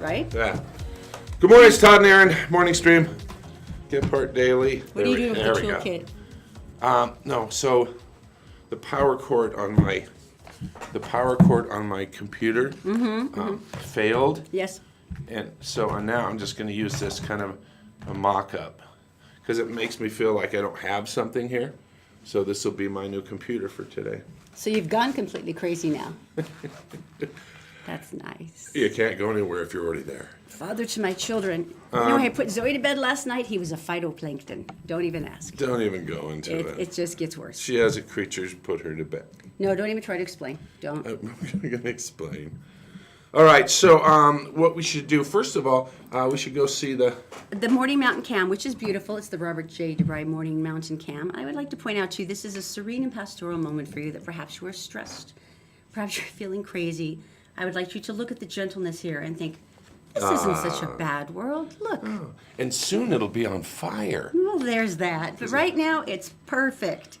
right? Yeah. Good morning, it's Todd and Erin Morning Stream. Get part daily. What are you doing with the toolkit? No, so the power cord on my computer failed. Yes. And so now I'm just going to use this kind of a mock-up because it makes me feel like I don't have something here. So this will be my new computer for today. So you've gone completely crazy now. That's nice. You can't go anywhere if you're already there. Father to my children. I put Zoe to bed last night. He was a phytoplankton. Don't even ask. Don't even go into it. It just gets worse. She has a creature put her to bed. No, don't even try to explain. Don't. I'm going to explain. All right, so what we should do, first of all, we should go see the Morning Mountain Cam, which is beautiful. It's the Robert J. DeBry Morning Mountain Cam. I would like to point out to you, this is a serene and pastoral moment for you that perhaps you are stressed. Perhaps you're feeling crazy. I would like you to look at the gentleness here and think, this isn't such a bad world. Look. And soon it'll be on fire. Well, there's that. But right now, it's perfect.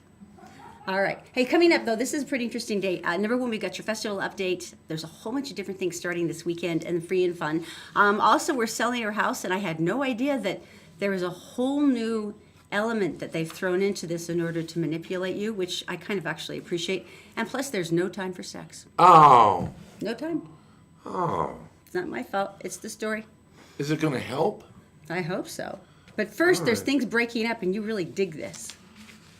All right. Hey, coming up, though, this is a pretty interesting day. Number one, we got your festival update. There's a whole bunch of different things starting this weekend and free and fun. Also, we're selling our house, and I had no idea that there is a whole new element that they've thrown into this in order to manipulate you, which I kind of actually appreciate. And plus, there's no time for sex. Oh. No time. Oh. It's not my fault. It's the story. Is it going to help? I hope so. But first, there's things breaking up, and you really dig this.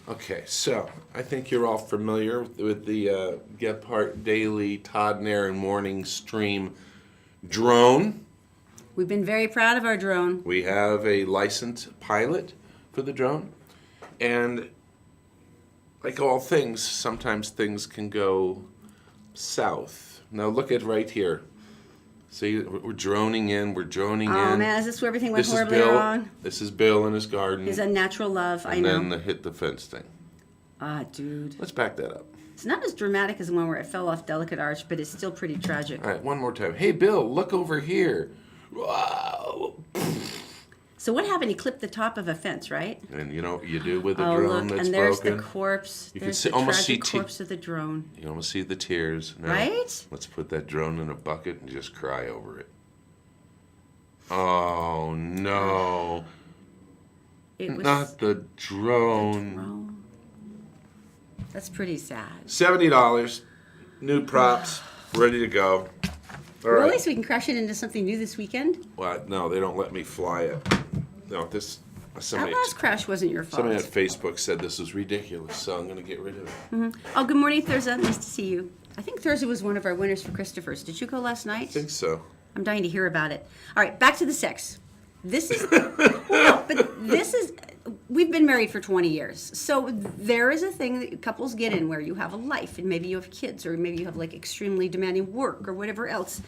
Okay, so I think you're all familiar with the Gephardt Daily Todd and Erin Morning Stream drone. We've been very proud of our drone. We have a licensed pilot for the drone. And like all things, sometimes things can go south. Now look at right here. See, we're droning in, Oh man, is this where everything went horribly wrong? This is Bill in his garden. His unnatural love, I know. And then hit the fence thing. Ah, dude. Let's back that up. It's not as dramatic as the one where it fell off Delicate Arch, but it's still pretty tragic. All right, one more time. Hey, Bill, look over here. Wow. So what happened? He clipped the top of a fence, right? And you know what you do with a Oh, drone look, that's and there's broken? the corpse. You There's can the almost tragic see corpse of the drone. You almost see the tears. Now, Right? Let's put that drone in a bucket and just cry over it. Oh, no. It was Not the drone. drone. That's pretty sad. $70. New props. Ready to go. All right. Really? So we can crash it into something new this weekend? Well, no, they don't let me fly it. No, this... That Somebody, last crash wasn't your fault. somebody on Facebook said this was ridiculous, so I'm going to get rid of it. Oh, good morning, Thursday. Nice to see you. I think Thursday was one of our winners for Christopher's. Did you go last night? I think so. I'm dying to hear about it. All right, back to the sex. This is, well, but this is, we've been married for 20 years. So there is a thing that couples get in where you have a life and maybe you have kids or maybe you have like extremely demanding work or whatever else.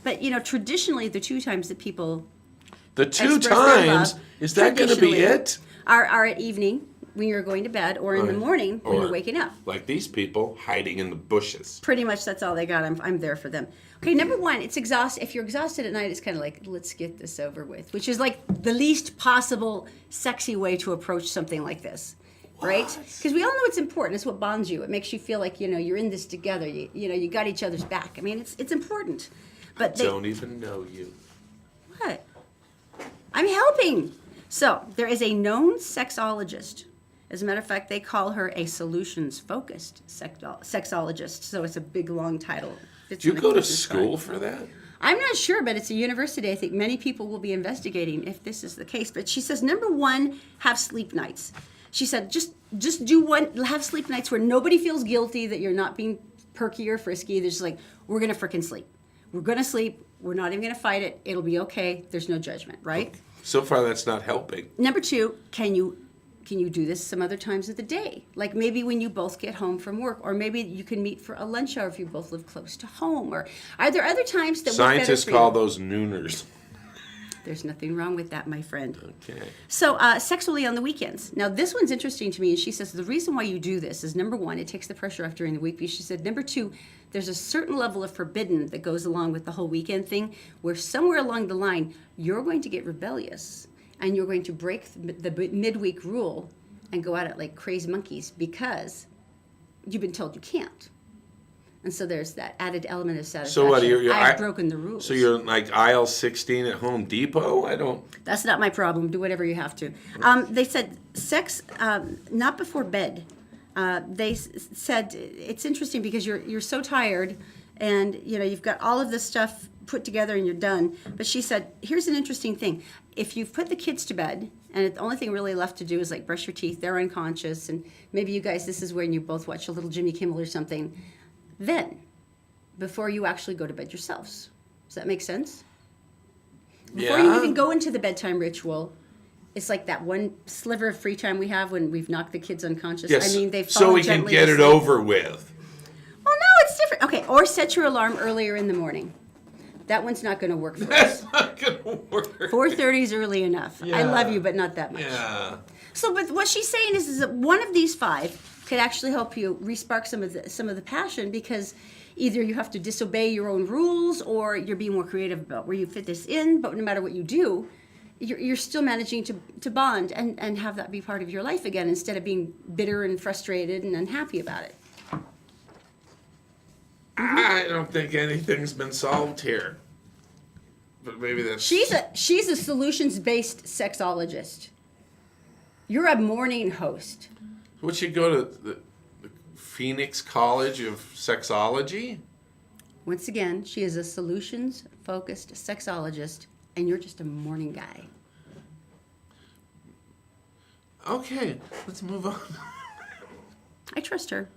But, you know, traditionally the two times that people The two express their times, love, is that going to be traditionally, it? Are at evening when you're going to bed or in the morning when you're waking up. Like these people hiding in the bushes. Pretty much that's all they got. I'm there for them. Okay, number one, it's exhausting. If you're exhausted at night, it's kind of like, let's get this over with, which is like the least possible sexy way to approach something like this, right? Because we all know it's important. It's what bonds you. It makes you feel like, you know, you're in this together. You know, you got each other's back. I mean, it's important. But Don't even know you. What? I'm helping. So there is a known sexologist. As a matter of fact, they call her a solutions-focused sexologist. So it's a big, long title. Did you go to school for that? I'm not sure, but it's a university. I think many people will be investigating if this is the case. But she says, number one, have sleep nights. She said, just do one, have sleep nights where nobody feels guilty that you're not being perky or frisky. They're just like, we're going to frickin' sleep. We're going to sleep. We're not even going to fight it. It'll be okay. There's no judgment, right? So far, that's not helping. Number two, can you do this some other times of the day? Like maybe when you both get home from work, or maybe you can meet for a lunch hour if you both live close to home. Or are there other times that Scientists call those nooners. There's nothing wrong with that, my friend. Okay. So sexually on the weekends. Now this one's interesting to me, and she says the reason why you do this is number one, it takes the pressure off during the week. But she said number two, there's a certain level of forbidden that goes along with the whole weekend thing, where somewhere along the line you're going to get rebellious and you're going to break the midweek rule and go at it like crazy monkeys because you've been told you can't. And so there's that added element of satisfaction. So what, I've broken the rules. So you're like aisle 16 at Home Depot? I don't... That's not my problem. Do whatever you have to. They said sex, not before bed. They said it's interesting because you're so tired, and you've got all of this stuff put together and you're done. But she said, here's an interesting thing. If you've put the kids to bed, and the only thing really left to do is like brush your teeth, they're unconscious, and maybe you guys, this is when you both watch a little Jimmy Kimmel or something. Then, before you actually go to bed yourselves. Does that make sense? Before you even go into the bedtime ritual, it's like that one sliver of free time we have when we've knocked the kids unconscious. Yes, I mean, they've so fallen we can gently get to it sleep. over with. Well, no, it's different. Okay, or set your alarm earlier in the morning. That one's not going to work for us. That's not going to work. 4:30 is early enough. I love you, but not that much. Yeah. So, but what she's saying is that one of these 5 could actually help you re-spark some of the passion, because either you have to disobey your own rules or you're being more creative about where you fit this in. But no matter what you do, you're still managing to bond and have that be part of your life again, instead of being bitter and frustrated and unhappy about it. I don't think anything's been solved here. But maybe that's... She's a solutions-based sexologist. You're a morning host. Would you go to the Phoenix College of Sexology? Once again, she is a solutions-focused sexologist, and you're just a morning guy. Okay, let's move on. I trust her.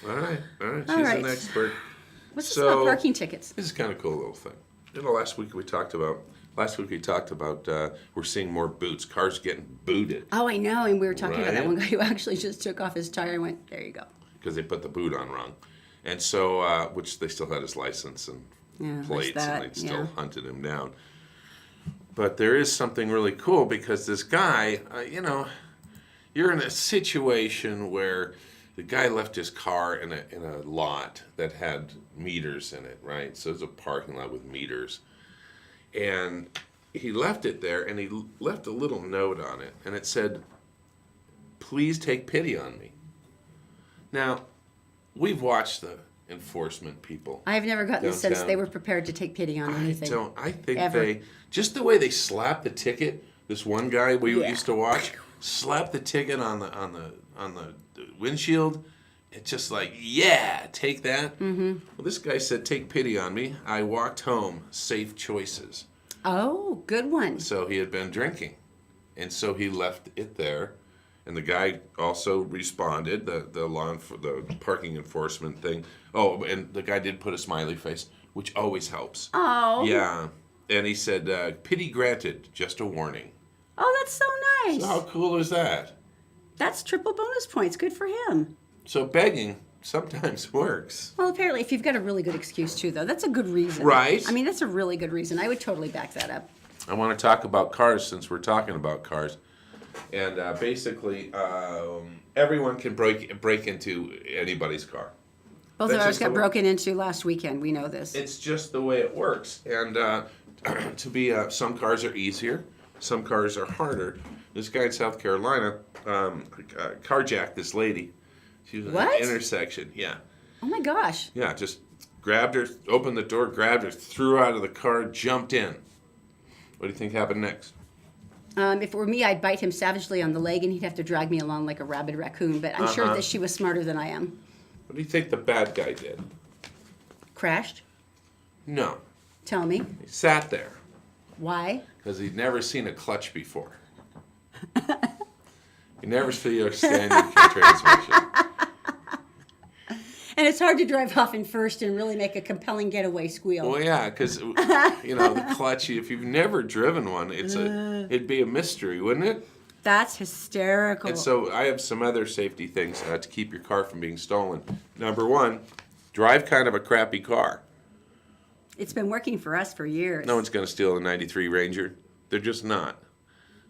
All right. All She's right. an expert. What's this about parking tickets? This is kind of cool little thing. Last week we talked about we're seeing more boots. Cars getting booted. Oh, I know, and we were talking about that Right. one guy who actually just took off his tire and went, there you go. Because they put the boot on wrong. And so, which they still had his license and Yeah, plates, there's and that, they still yeah. hunted him down. But there is something really cool, because this guy, you're in a situation where the guy left his car in a lot that had meters in it, right? So it's a parking lot with meters. And he left it there, and he left a little note on it, and it said, "Please take pity on me." Now, we've watched the enforcement people. I've never gotten the sense downtown. they were prepared to take pity on anything. I think Ever. just the way they slapped the ticket. This one guy we Yeah. used to watch slapped the ticket on the windshield. It's just like, yeah, take that. Mm-hmm. Well, this guy said, "Take pity on me. I walked home. Safe choices." Oh, good one. So he had been drinking, and so he left it there. And the guy also responded, the parking enforcement thing. Oh, and the guy did put a smiley face, which always helps. Oh. Yeah. And he said, "Pity granted, just a warning." Oh, that's so nice. So how cool is that? That's triple bonus points. Good for him. So begging sometimes works. Well, apparently, if you've got a really good excuse, too, though, that's a good reason. Right. I mean, that's a really good reason. I would totally back that up. I want to talk about cars since we're talking about cars. And basically, everyone can break into anybody's car. Both That's of ours just got the way- broken into last weekend. We know this. It's just the way it works. And some cars are easier, some cars are harder. This guy in South Carolina carjacked this lady. She was What? at an intersection. Yeah. Oh, my gosh. Yeah, just grabbed her, opened the door, grabbed her, threw her out of the car, jumped in. What do you think happened next? If it were me, I'd bite him savagely on the leg, and he'd have to drag me along like a rabid raccoon. But I'm sure that she was smarter than I am. What do you think the bad guy did? Crashed? No. Tell me. He sat there Why? because he'd never seen a clutch before. He never seen a standard transmission. And it's hard to drive off in first and really make a compelling getaway squeal. Well, yeah, because the clutch. If you've never driven one, it'd be a mystery, wouldn't it? That's hysterical. And so I have some other safety things to keep your car from being stolen. Number one, drive kind of a crappy car. It's been working for us for years. No one's going to steal a '93 Ranger. They're just not.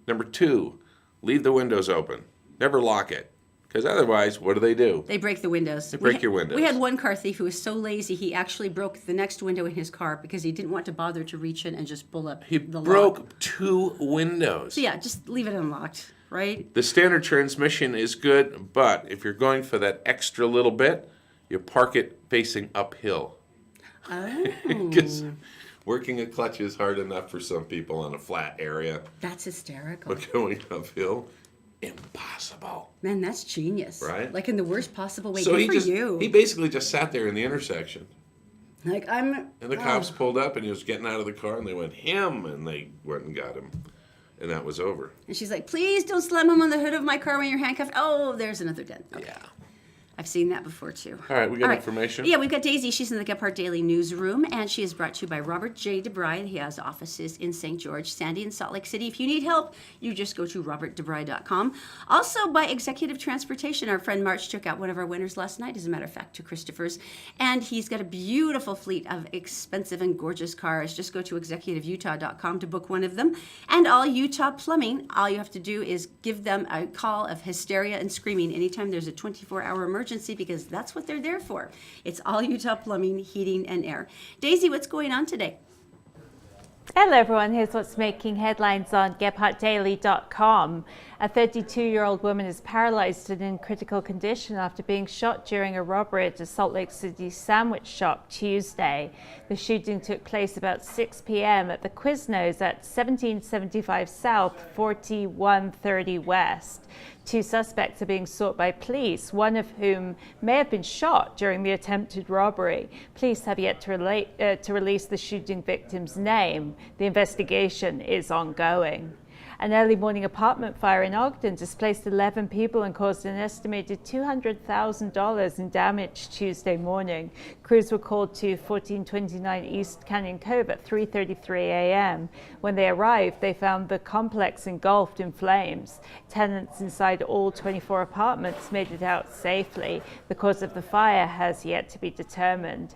Number two, leave the windows open. Never lock it. Because otherwise, what do? They break the windows. They break your windows. We had one car thief who was so lazy he actually broke the next window in his car because he didn't want to bother to reach in and just pull up He the broke lock. 2 windows. So yeah, just leave it unlocked, right? The standard transmission is good, but if you're going for that extra little bit, you park it facing uphill. Oh, Because working a clutch is hard enough for some people on a flat area, that's hysterical. but going uphill, impossible. Man, that's genius. Right? Like in the worst possible way. So Good for you. he basically just sat there in the intersection. Like And the cops pulled up, and he was getting out of the car, and they went, him, and they went and got him. And that was over. And she's like, please don't slam him on the hood of my car when you're handcuffed. Oh, there's another dent. Okay. Yeah. I've seen that before, too. All right, we got information? Yeah, we've got Daisy. She's in the Gephardt Daily Newsroom, and she is brought to you by Robert J. DeBry. He has offices in St. George, Sandy, and Salt Lake City. If you need help, you just go to robertdebry.com. Also by Executive Transportation. Our friend March took out one of our winners last night, as a matter of fact, to Christopher's. And he's got a beautiful fleet of expensive and gorgeous cars. Just go to executiveutah.com to book one of them. And all Utah Plumbing, all you have to do is give them a call of hysteria and screaming anytime there's a 24-hour emergency, because that's what they're there for. It's all Utah Plumbing, Heating, and Air. Daisy, what's going on today? Hello everyone, here's what's making headlines on GephartDaily.com. A 32-year-old woman is paralyzed and in critical condition after being shot during a robbery at a Salt Lake City sandwich shop Tuesday. The shooting took place about 6 p.m. at the Quiznos at 1775 South, 4130 West. Two suspects are being sought by police, one of whom may have been shot during the attempted robbery. Police have yet to release the shooting victim's name. The investigation is ongoing. An early morning apartment fire in Ogden displaced 11 people and caused an estimated $200,000 in damage Tuesday morning. Crews were called to 1429 East Canyon Cove at 3:33 a.m. When they arrived, they found the complex engulfed in flames. Tenants inside all 24 apartments made it out safely. The cause of the fire has yet to be determined.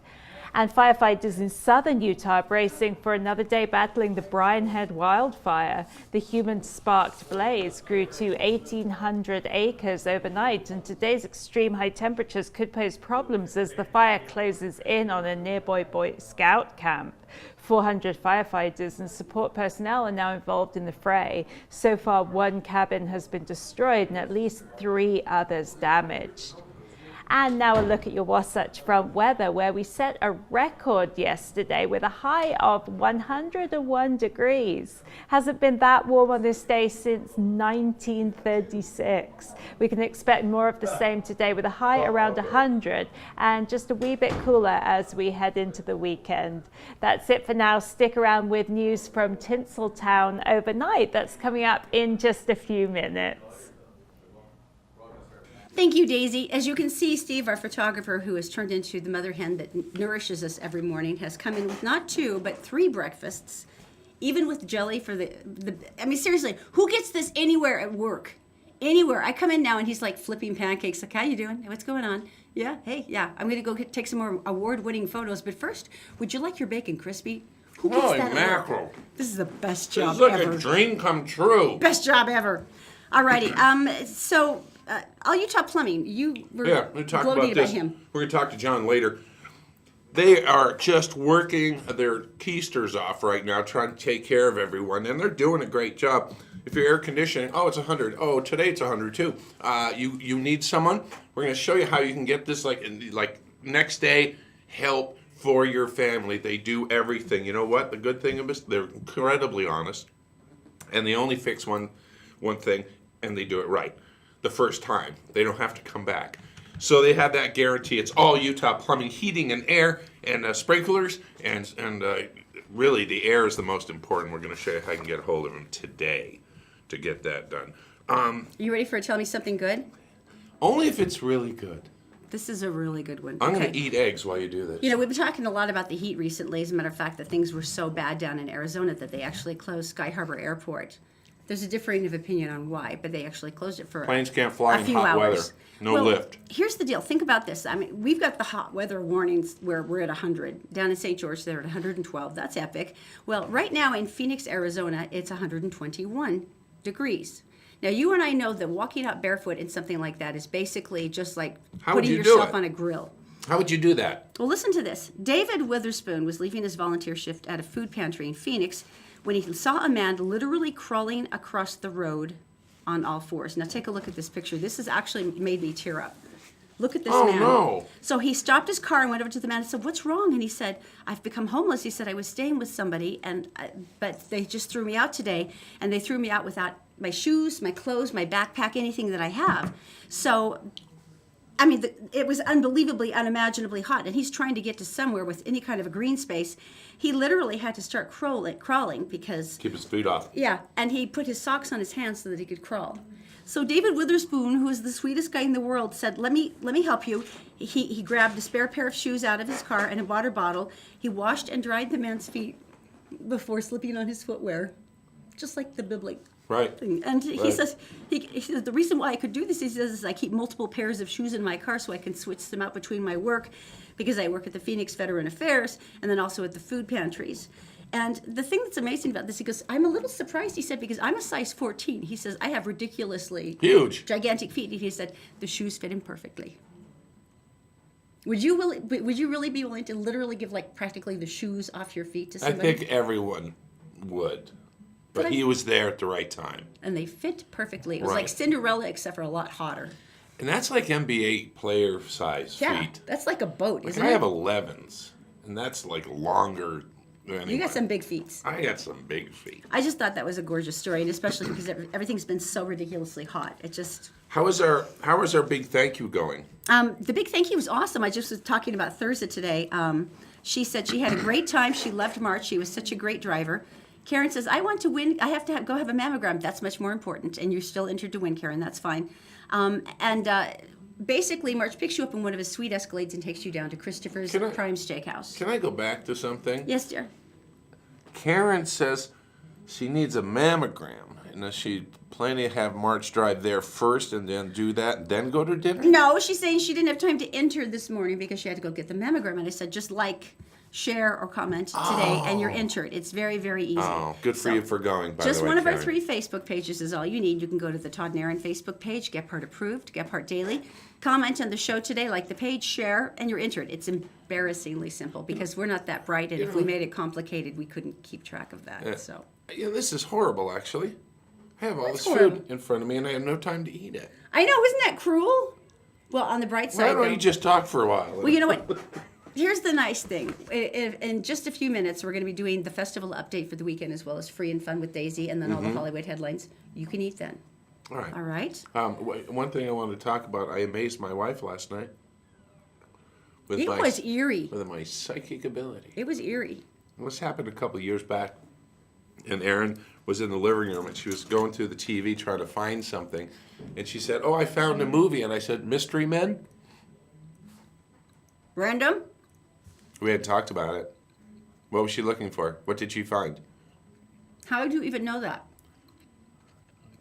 And firefighters in southern Utah are bracing for another day battling the Brian Head wildfire. The human-sparked blaze grew to 1,800 acres overnight, and today's extreme high temperatures could pose problems as the fire closes in on a nearby Boy Scout camp. 400 firefighters and support personnel are now involved in the fray. So far, one cabin has been destroyed and at least 3 others damaged. And now a look at your Wasatch Front weather, where we set a record yesterday with a high of 101 degrees. Hasn't been that warm on this day since 1936. We can expect more of the same today with a high around 100 and just a wee bit cooler as we head into the weekend. That's it for now. Stick around with news from Tinseltown overnight. That's coming up in just a few minutes. Thank you, Daisy. As you can see, Steve, our photographer, who has turned into the mother hen that nourishes us every morning, has come in with not 2, but 3 breakfasts, even with jelly for the I mean, seriously, who gets this anywhere at work? Anywhere. I come in now and he's like flipping pancakes. Like, how you doing? What's going on? Yeah, hey, yeah. I'm going to go take some more award-winning photos. But first, would you like your bacon crispy? Who gets Holy that? mackerel. This is the best job It's like ever. a dream come true. Best job ever. Alrighty. So, all Utah Plumbing, you were We talked gloating about this. him. We're going to talk to John later. They are just working their keisters off right now, trying to take care of everyone, and they're doing a great job. If your air conditioning, it's 100. Oh, today it's 100 too. You need someone. We're going to show you how you can get this like next day help for your family. They do everything. You know what? The good thing is they're incredibly honest, and they only fix one thing, and they do it right the first time. They don't have to come back. So they have that guarantee. It's all Utah Plumbing, Heating, and Air, and sprinklers, and really the air is the most important. We're going to show you how you can get a hold of them today to get that done. You ready for Tell Me Something Good? Only if it's really good. This is a really good one. I'm going to eat eggs while you do this. You know, we've been talking a lot about the heat recently. As a matter of fact, that things were so bad down in Arizona that they actually closed Sky Harbor Airport. There's a differing of opinion on why, but they actually closed it for Planes can't fly a in few hot hours. weather. No lift. Here's the deal. Think about this. I mean, we've got the hot weather warnings where we're at 100. Down in St. George, they're at 112. That's epic. Well, right now in Phoenix, Arizona, it's 121 degrees. Now, you and I know that walking out barefoot in something like that is basically just like putting yourself on a grill. How would you do that? Well, listen to this. David Witherspoon was leaving his volunteer shift at a food pantry in Phoenix when he saw a man literally crawling across the road on all fours. Now, take a look at this picture. This has actually made me tear up. Look at this Oh, man. no. So he stopped his car and went over to the man and said, "What's wrong?" And he said, "I've become homeless." He said, "I was staying with somebody, but they just threw me out today, and they threw me out without my shoes, my clothes, my backpack, anything that I have." So, I mean, it was unbelievably, unimaginably hot, and he's trying to get to somewhere with any kind of a green space. He literally had to start crawling because... Keep his feet off. Yeah, and he put his socks on his hands so that he could crawl. So David Witherspoon, who is the sweetest guy in the world, said, let me help you. He grabbed a spare pair of shoes out of his car and a water bottle. He washed and dried the man's feet before slipping on his footwear, just like the biblical Right. thing. And he Right. says, he says, the reason why I could do this, he says, is I keep multiple pairs of shoes in my car so I can switch them out between my work, because I work at the Phoenix Veteran Affairs and then also at the food pantries. And the thing that's amazing about this, he goes, I'm a little surprised, he said, because I'm a size 14. He says, I have ridiculously Huge. gigantic feet. And he said, the shoes fit him perfectly. Would you really be willing to literally give like practically the shoes off your feet to I somebody? think everyone would. But But he was there at the right time. And they fit perfectly. It was like Right. Cinderella, except for a lot hotter. And that's like NBA player size Yeah, feet. that's like a boat, Like isn't I it? have 11s, and that's like longer than anyone. You got some big feet. I got some big feet. I just thought that was a gorgeous story, and especially because everything's been so ridiculously hot. It just... How is our big thank you going? The big thank you was awesome. I just was talking about Thursday today. She said she had a great time. She loved March. She was such a great driver. Karen says, I want to win. I have to go have a mammogram. That's much more important. And you're still entered to win, Karen. That's fine. Basically, March picks you up in one of his sweet Escalades and takes you down to Christopher's Can I- Prime Steakhouse. Can I go back to something? Yes, dear. Karen says she needs a mammogram, and that she planning to have March drive there first and then do that and then go to dinner? No, she's saying she didn't have time to enter this morning because she had to go get the mammogram. And I said, just like, share, or comment today, and you're entered. It's very, very easy. Oh, good for So, you for going, by Just the way, one of our Karen. 3 Facebook pages is all you need. You can go to the Todd and Erin Facebook page, Gephardt Approved, Gephardt Daily. Comment on the show today, like the page, share, and you're entered. It's embarrassingly simple because we're not that bright, and if we made it complicated, we couldn't keep track of that. Yeah. So Yeah, this is horrible, actually. I have all What's this horrible? food in front of me, and I have no time to eat it. I know, isn't that cruel? Well, on the bright Why side, don't though, you just talk for a while? well, you know what? Here's the nice thing. In just a few minutes, we're going to be doing the festival update for the weekend, as well as Free and Fun with Daisy, and then all the Hollywood headlines. You can eat then. All right. All right? One thing I wanted to talk about, I amazed my wife last night with It was eerie. with my psychic ability. It was eerie. This happened a couple of years back, and Erin was in the living room, and she was going through the TV trying to find something, and she said, "Oh, I found a movie," and I said, "Mystery Men?" Random? We had talked about it. What was she looking for? What did she find? How do you even know that?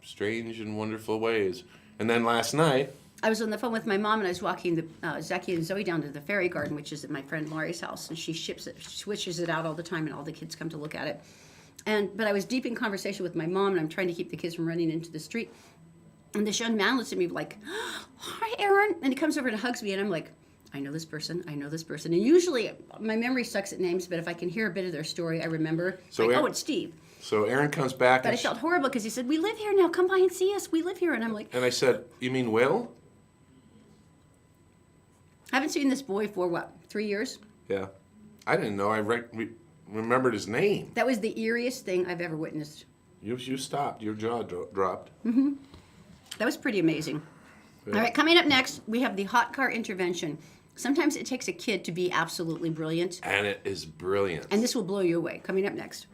Strange and wonderful ways. And then last night, I was on the phone with my mom, and I was walking Zachy and Zoe down to the fairy garden, which is at my friend Laurie's house, and she switches it out all the time, and all the kids come to look at it. But I was deep in conversation with my mom, and I'm trying to keep the kids from running into the street. And this young man looks at me like, "Hi, Erin," and he comes over and hugs me, and I'm like, I know this person. And usually my memory sucks at names, but if I can hear a bit of their story, I remember. So like, Erin- oh, it's Steve. so Erin comes back, But I felt horrible because he said, "We live here now. Come by and see us. We live here." And I'm like, and I said, "You mean Will?" I haven't seen this boy for what, 3 years? Yeah. I didn't know. I remembered his name. That was the eeriest thing I've ever witnessed. You stopped. Your jaw dropped. That was pretty amazing. All right, coming up next, we have the hot car intervention. Sometimes it takes a kid to be absolutely brilliant, And it is brilliant. and this will blow you away. Coming up next.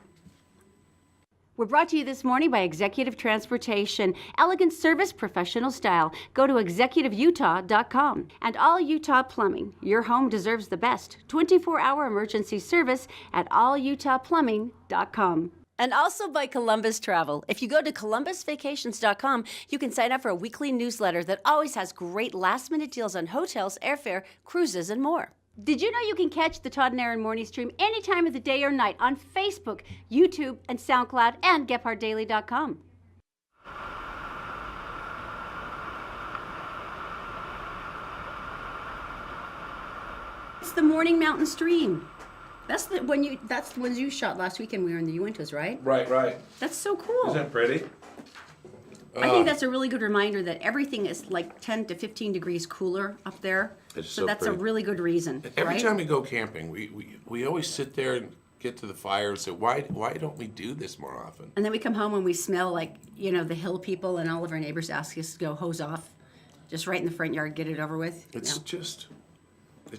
We're brought to you this morning by Executive Transportation. Elegant service, professional style. Go to executiveutah.com. And All Utah Plumbing. Your home deserves the best. 24-hour emergency service at allutahplumbing.com. And also by Columbus Travel. If you go to columbusvacations.com, you can sign up for a weekly newsletter that always has great last-minute deals on hotels, airfare, cruises, and more. Did you know you can catch the Todd and Erin Morning Stream any time of the day or night on Facebook, YouTube, and SoundCloud, and GephardtDaily.com? It's the Morning Mountain Stream. That's the ones you shot last weekend. We were in the Uintas, right? Right. That's so cool. Isn't that pretty? I think that's a really good reminder that everything is like 10 to 15 degrees cooler up there. It's So so that's a pretty. really good reason, Every right? time we go camping, we always sit there and get to the fire and say, why don't we do this more often? And then we come home and we smell like, you know, the hill people, and all of our neighbors ask us to go hose off, just right in the front yard, get it over with. It's Yeah.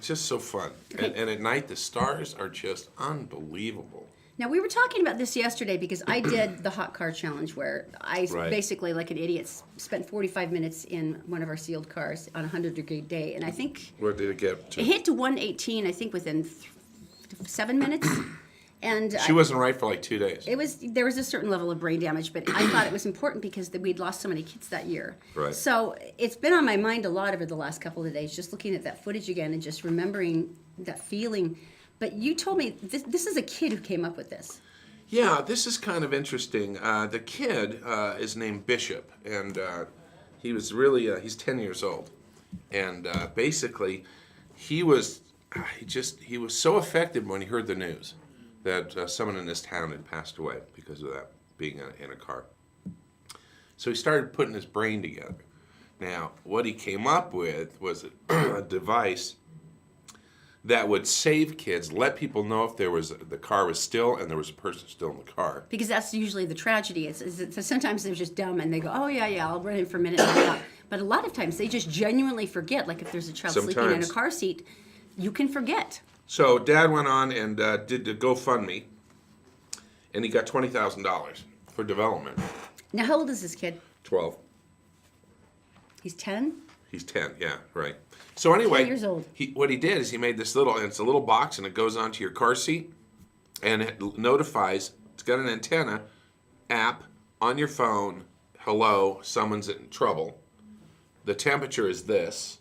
just so fun. Okay. And at night, the stars are just unbelievable. Now, we were talking about this yesterday because I did the hot car challenge where I Right. basically, like an idiot, spent 45 minutes in one of our sealed cars on a 100-degree day. And I think What did it get to? it hit to 118, I think, within 7 minutes. And She wasn't right for like 2 days. there was a certain level of brain damage, but I thought it was important because we'd lost so many kids that year. Right. So it's been on my mind a lot over the last couple of days, just looking at that footage again and just remembering that feeling. But you told me this is a kid who came up with this. Yeah, this is kind of interesting. The kid is named Bishop, and he was really he's 10 years old, and basically he was so affected when he heard the news that someone in this town had passed away because of that being in a car. So he started putting his brain together. Now, what he came up with was a device that would save kids, let people know if the car was still and there was a person still in the car. Because that's usually the tragedy. It's sometimes they're just dumb and they go, oh, yeah, I'll run in for a minute and get out. But a lot of times they just genuinely forget. Like if there's a child sleeping in a Sometimes. car seat, you can forget. So Dad went on and did the GoFundMe, and he got $20,000 for development. Now, how old is this kid? 12. He's 10? He's 10, yeah, right. So anyway, 10 years old. What he did is he made this it's a little box, and it goes onto your car seat, and it notifies, it's got an antenna app on your phone, hello, someone's in trouble. The temperature is this.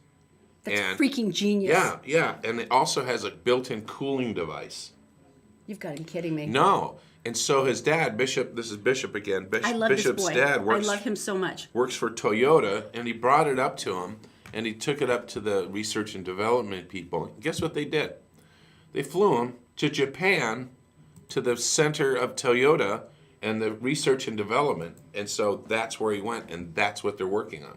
That's And- freaking genius. Yeah, and it also has a built-in cooling device. You've got to be kidding me. No, and so his dad, Bishop, this is Bishop again, I love Bishop's this boy. dad I love him so much. works for Toyota, and he brought it up to him, and he took it up to the research and development people. And guess what they did? They flew him to Japan, to the center of Toyota and the research and development, and so that's where he went, and that's what they're working on.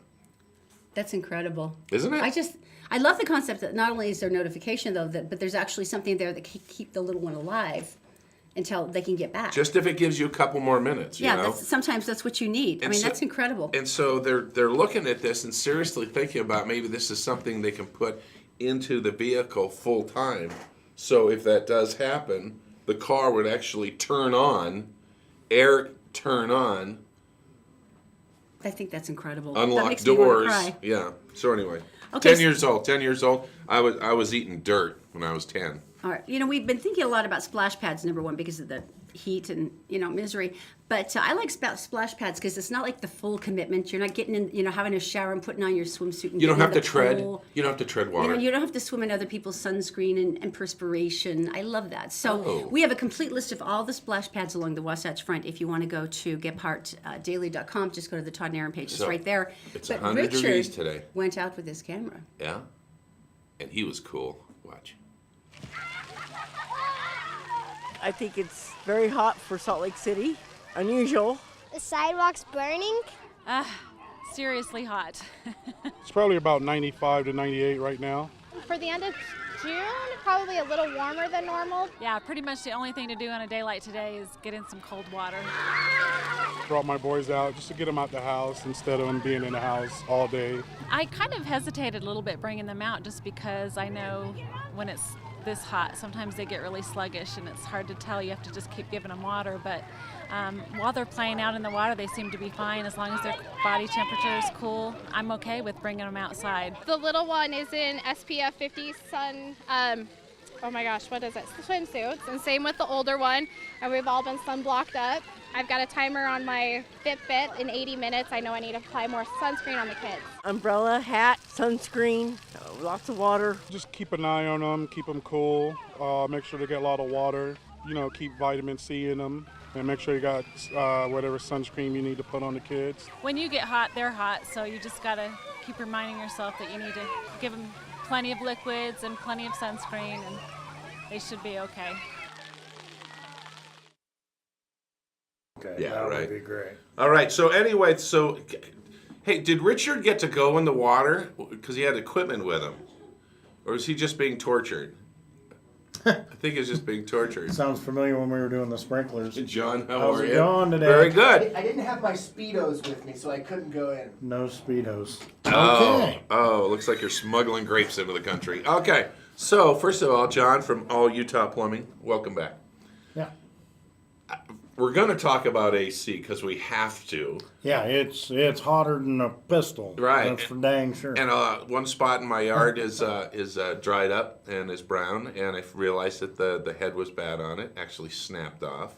That's incredible. Isn't it? I love the concept that not only is there notification though, but there's actually something there that can keep the little one alive until they can get back. Just if it gives you a couple more minutes, you know? Sometimes that's what you need. And so- that's incredible. And so they're looking at this and seriously thinking about maybe this is something they can put into the vehicle full time. So if that does happen, the car would actually turn on, turn on, I think that's incredible. That unlock makes me wanna doors. cry. Yeah. So anyway, Okay, 10 years old. 10 years old. I was eating dirt when I was 10. All right. We've been thinking a lot about splash pads, number one, because of the heat and, misery. But I like splash pads because it's not like the full commitment. You're not getting in, having a shower and putting on your swimsuit. And You don't getting have in to the tread. pool. You don't have to tread water. You don't have to swim in other people's sunscreen and perspiration. I love that. So Oh. we have a complete list of all the splash pads along the Wasatch Front. If you want to go to gephartdaily.com, just go to the Todd and Erin page. It's So, right there. it's But 100 Richard degrees today. went out with his camera. Yeah. And he was cool. Watch. I think it's very hot for Salt Lake City. Unusual. The sidewalk's burning. Seriously hot. It's probably about 95 to 98 right now. For the end of June, probably a little warmer than normal. Yeah, pretty much the only thing to do on a day like today is get in some cold water. Brought my boys out just to get them out the house instead of them being in the house all day. I kind of hesitated a little bit bringing them out just because I know when it's this hot, sometimes they get really sluggish and it's hard to tell. You have to just keep giving them water. But while they're playing out in the water, they seem to be fine as long as their body temperature is cool. I'm okay with bringing them outside. The little one is in SPF 50 sun, swimsuits. And same with the older one. And we've all been sunblocked up. I've got a timer on my Fitbit. In 80 minutes, I know I need to apply more sunscreen on the kids. Umbrella, hat, sunscreen, lots of water. Just keep an eye on them, keep them cool, make sure they get a lot of water, keep vitamin C in them, and make sure you got whatever sunscreen you need to put on the kids. When you get hot, they're hot, so you just got to keep reminding yourself that you need to give them plenty of liquids and plenty of sunscreen, and they should be okay. Okay, Yeah, that right. would be great. All right. So anyway, hey, did Richard get to go in the water because he had equipment with him, or is he just being tortured? I think he's just being tortured. Sounds familiar when we were doing the sprinklers. John, how How's are it you? going today? Very good. I didn't have my Speedos with me, so I couldn't go in. No Speedos. Oh, Okay. oh, looks like you're smuggling grapes into the country. Okay, so first of all, John from All Utah Plumbing, welcome back. Yeah. We're going to talk about AC because we have to. Yeah, it's hotter than a pistol. Right. That's for dang sure. And one spot in my yard is dried up and is brown, and I realized that the head was bad on it. Actually snapped off.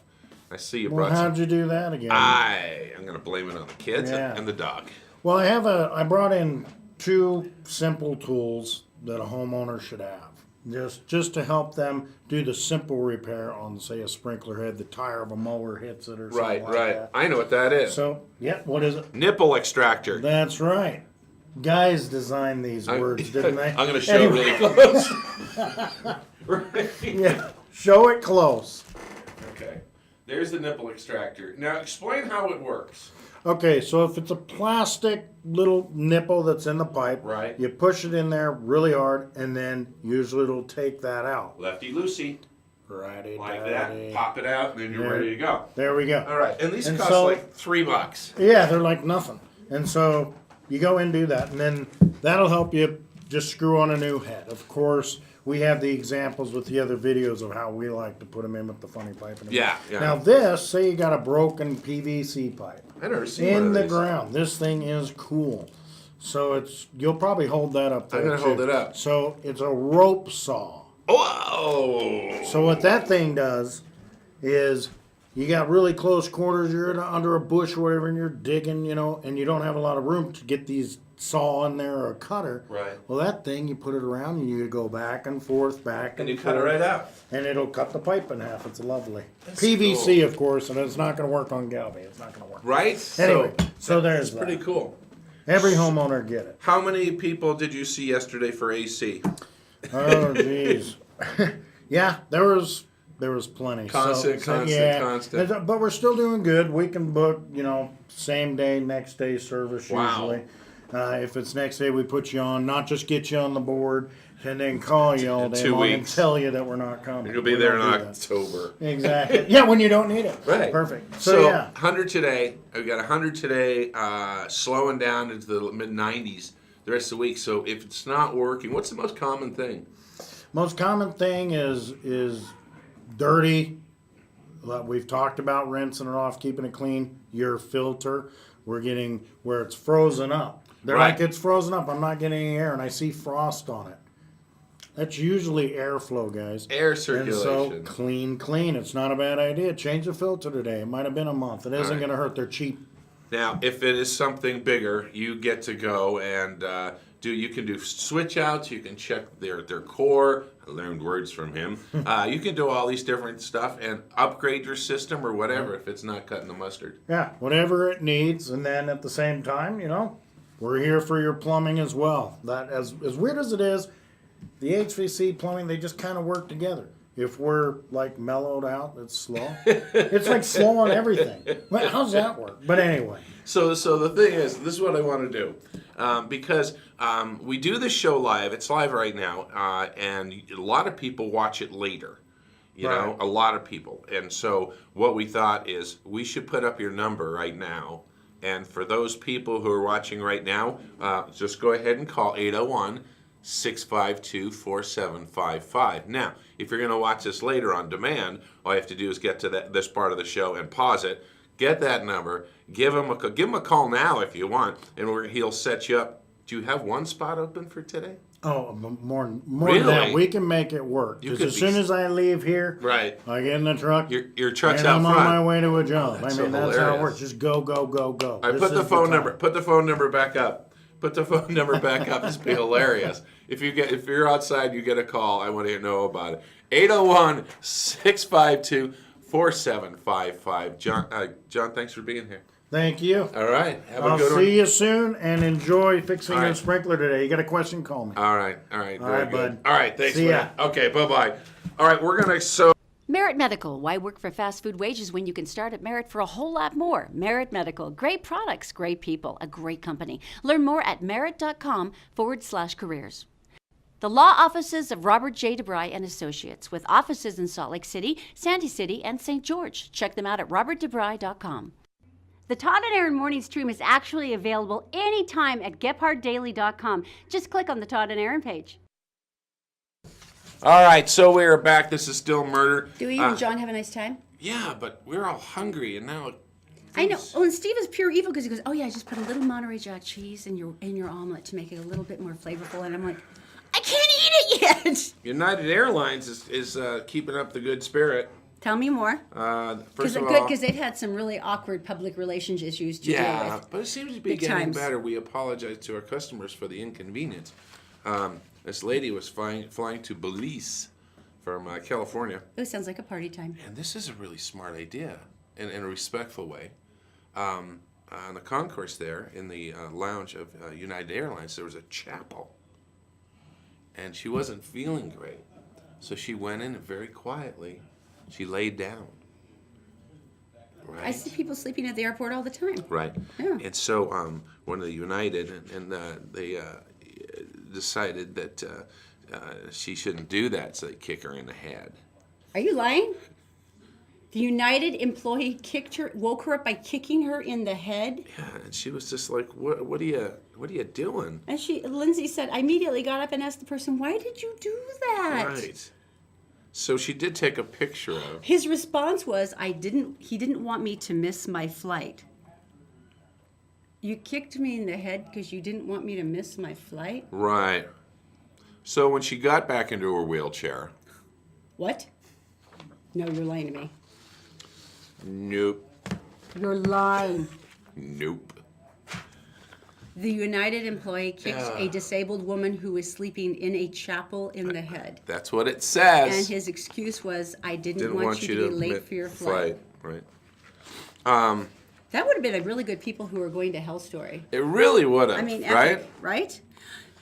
I see you Well, brought how'd some. you do that again? I'm going to blame it on the kids Yeah. and the dog. Well, I brought in 2 simple tools that a homeowner should have. Just to help them do the simple repair on, say, a sprinkler head, the tire of a mower hits it or something Right, like right. that. I know what that is. So, yeah, what is it? Nipple extractor. That's right. Guys designed these words, didn't they? I'm going to show it really close. Right. Yeah, show it close. Okay. There's the nipple extractor. Now explain how it works. Okay, so if it's a plastic little nipple that's in the pipe, Right. you push it in there really hard, and then usually it'll take that out. Lefty loosey. Righty, Like tighty. that. Pop it out, and then you're ready to go. There we go. All right. And these And cost so- like $3. Yeah, they're like nothing. And so you go and do that, and then that'll help you just screw on a new head. Of course, we have the examples with the other videos of how we like to put them in with the funny pipe. And Yeah, yeah. Now this, say you got a broken PVC pipe I've never seen one in of the these. ground. This thing is cool. So you'll probably hold that up there. I'm gonna hold too. it up. So it's a rope saw. Whoa! So what that thing does is you got really close quarters, you're under a bush or whatever, and you're digging, and you don't have a lot of room to get these saw in there or a cutter. Right. Well, that thing, you put it around and you go back and forth, back And and you cut it forth, right out. and it'll cut the pipe in half. It's lovely. That's PVC, cool. of course, and it's not going to work on Galvy. It's not going to work. Right? Anyway, so there's That's pretty that. cool. Every homeowner get it. How many people did you see yesterday for AC? Oh, jeez. Yeah, there was plenty. Constant. But we're still doing good. We can book, same day, next day service Wow. usually. If it's next day, we put you on, not just get you on the board and then call you all In day 2 long and weeks. tell you that we're not coming. You'll be We there in don't do that. October. Exactly. Yeah, when you don't need it. Right. Perfect. So Yeah. 100 today. We got 100 today, slowing down into the mid-90s the rest of the week. So if it's not working, what's the most common thing? Most common thing is dirty. We've talked about rinsing it off, keeping it clean. Your filter, we're getting where it's frozen up. They're Right. like, it's frozen up. I'm not getting any air, and I see frost on it. That's usually airflow, guys. Air And so circulation. clean. It's not a bad idea. Change the filter today. It might have been a month. It isn't right. going to hurt. They're cheap. Now, if it is something bigger, you get to go and you can do switch outs. You can check their core. I learned words from him. You can do all these different stuff and upgrade your system or whatever if it's not cutting the mustard. Yeah, whatever it needs. And then at the same time, we're here for your plumbing as well. That as weird as it is, the HVAC plumbing, they just kind of work together. If we're like mellowed out, it's slow. It's like slow on everything. Well, how's that work? But anyway. So the thing is, this is what I want to do. Because we do this show live. It's live right now. And a lot of people watch it later. You know, a lot of people. And so what we thought is we should put up your number right now. And for those people who are watching right now, just go ahead and call 801-652-4755. Now, if you're going to watch this later on demand, all you have to do is get to this part of the show and pause it. Get that number. Give him a call now if you want, and he'll set you up. Do you have one spot open for today? Oh, more Really? than that. We can make it work. You Because could as be soon as I leave here, Right. I get in the truck. Your truck's and out I'm front. on my way to a job. that's that's how it hilarious. works. Just go, go, go, go. I put the phone number. Put the phone number back up. Put the phone number back up. This would be hilarious. If you're outside, you get a call. I want to know about it. 801-652-4755. John, thanks for being here. Thank you. All right. Have a I'll good one. see you soon and enjoy fixing All your right. sprinkler today. You got a question? Call me. All right. Very right, good. bud. All right. Thanks, See ya. man. Okay. Bye-bye. All right. We're going to Merit Medical. Why work for fast food wages when you can start at Merit for a whole lot more? Merit Medical. Great products, great people, a great company. Learn more at merit.com/careers. The law offices of Robert J. DeBry and Associates, with offices in Salt Lake City, Sandy City, and St. George. Check them out at robertdebry.com. The Todd and Erin Morning stream is actually available anytime at gephardtdaily.com. Just click on the Todd and Erin page. All right, so we're back. This is still murder. Do you and John have a nice time? Yeah, but we're all hungry, and now... I know. Oh, and Steve is pure evil because he goes, "Oh yeah, just put a little Monterey Jack cheese in your omelet to make it a little bit more flavorful." And I'm like, I can't eat it yet. United Airlines is keeping up the good spirit. Tell me more. First of all... Because they've had some really awkward public relations issues to deal with. Yeah, but it seems to be Big getting times. better. We apologize to our customers for the inconvenience. This lady was flying to Belize from California. It sounds like a party time. And this is a really smart idea in a respectful way. On the concourse there, in the lounge of United Airlines, there was a chapel. And she wasn't feeling great. So she went in and very quietly, she laid down. Right? I see people sleeping at the airport all the time. Right. Yeah. And so one of the United, and they decided that she shouldn't do that, so they kick her in the head. Are you lying? The United employee woke her up by kicking her in the head. Yeah, and she was just like, "What are you doing?" And Lindsay said, I immediately got up and asked the person, "Why did you do that?" Right. So she did take a picture of. His response was, he didn't want me to miss my flight. You kicked me in the head because you didn't want me to miss my flight? Right. So when she got back into her wheelchair. What? No, you're lying to me. Nope. You're lying. Nope. The United employee kicked a disabled woman who was sleeping in a chapel in the head. That's what it says. And his excuse was, I didn't want you to be late for your flight. Right. That would have been a really good People Who Are Going to Hell story. It really would have. I mean, right? epic, right?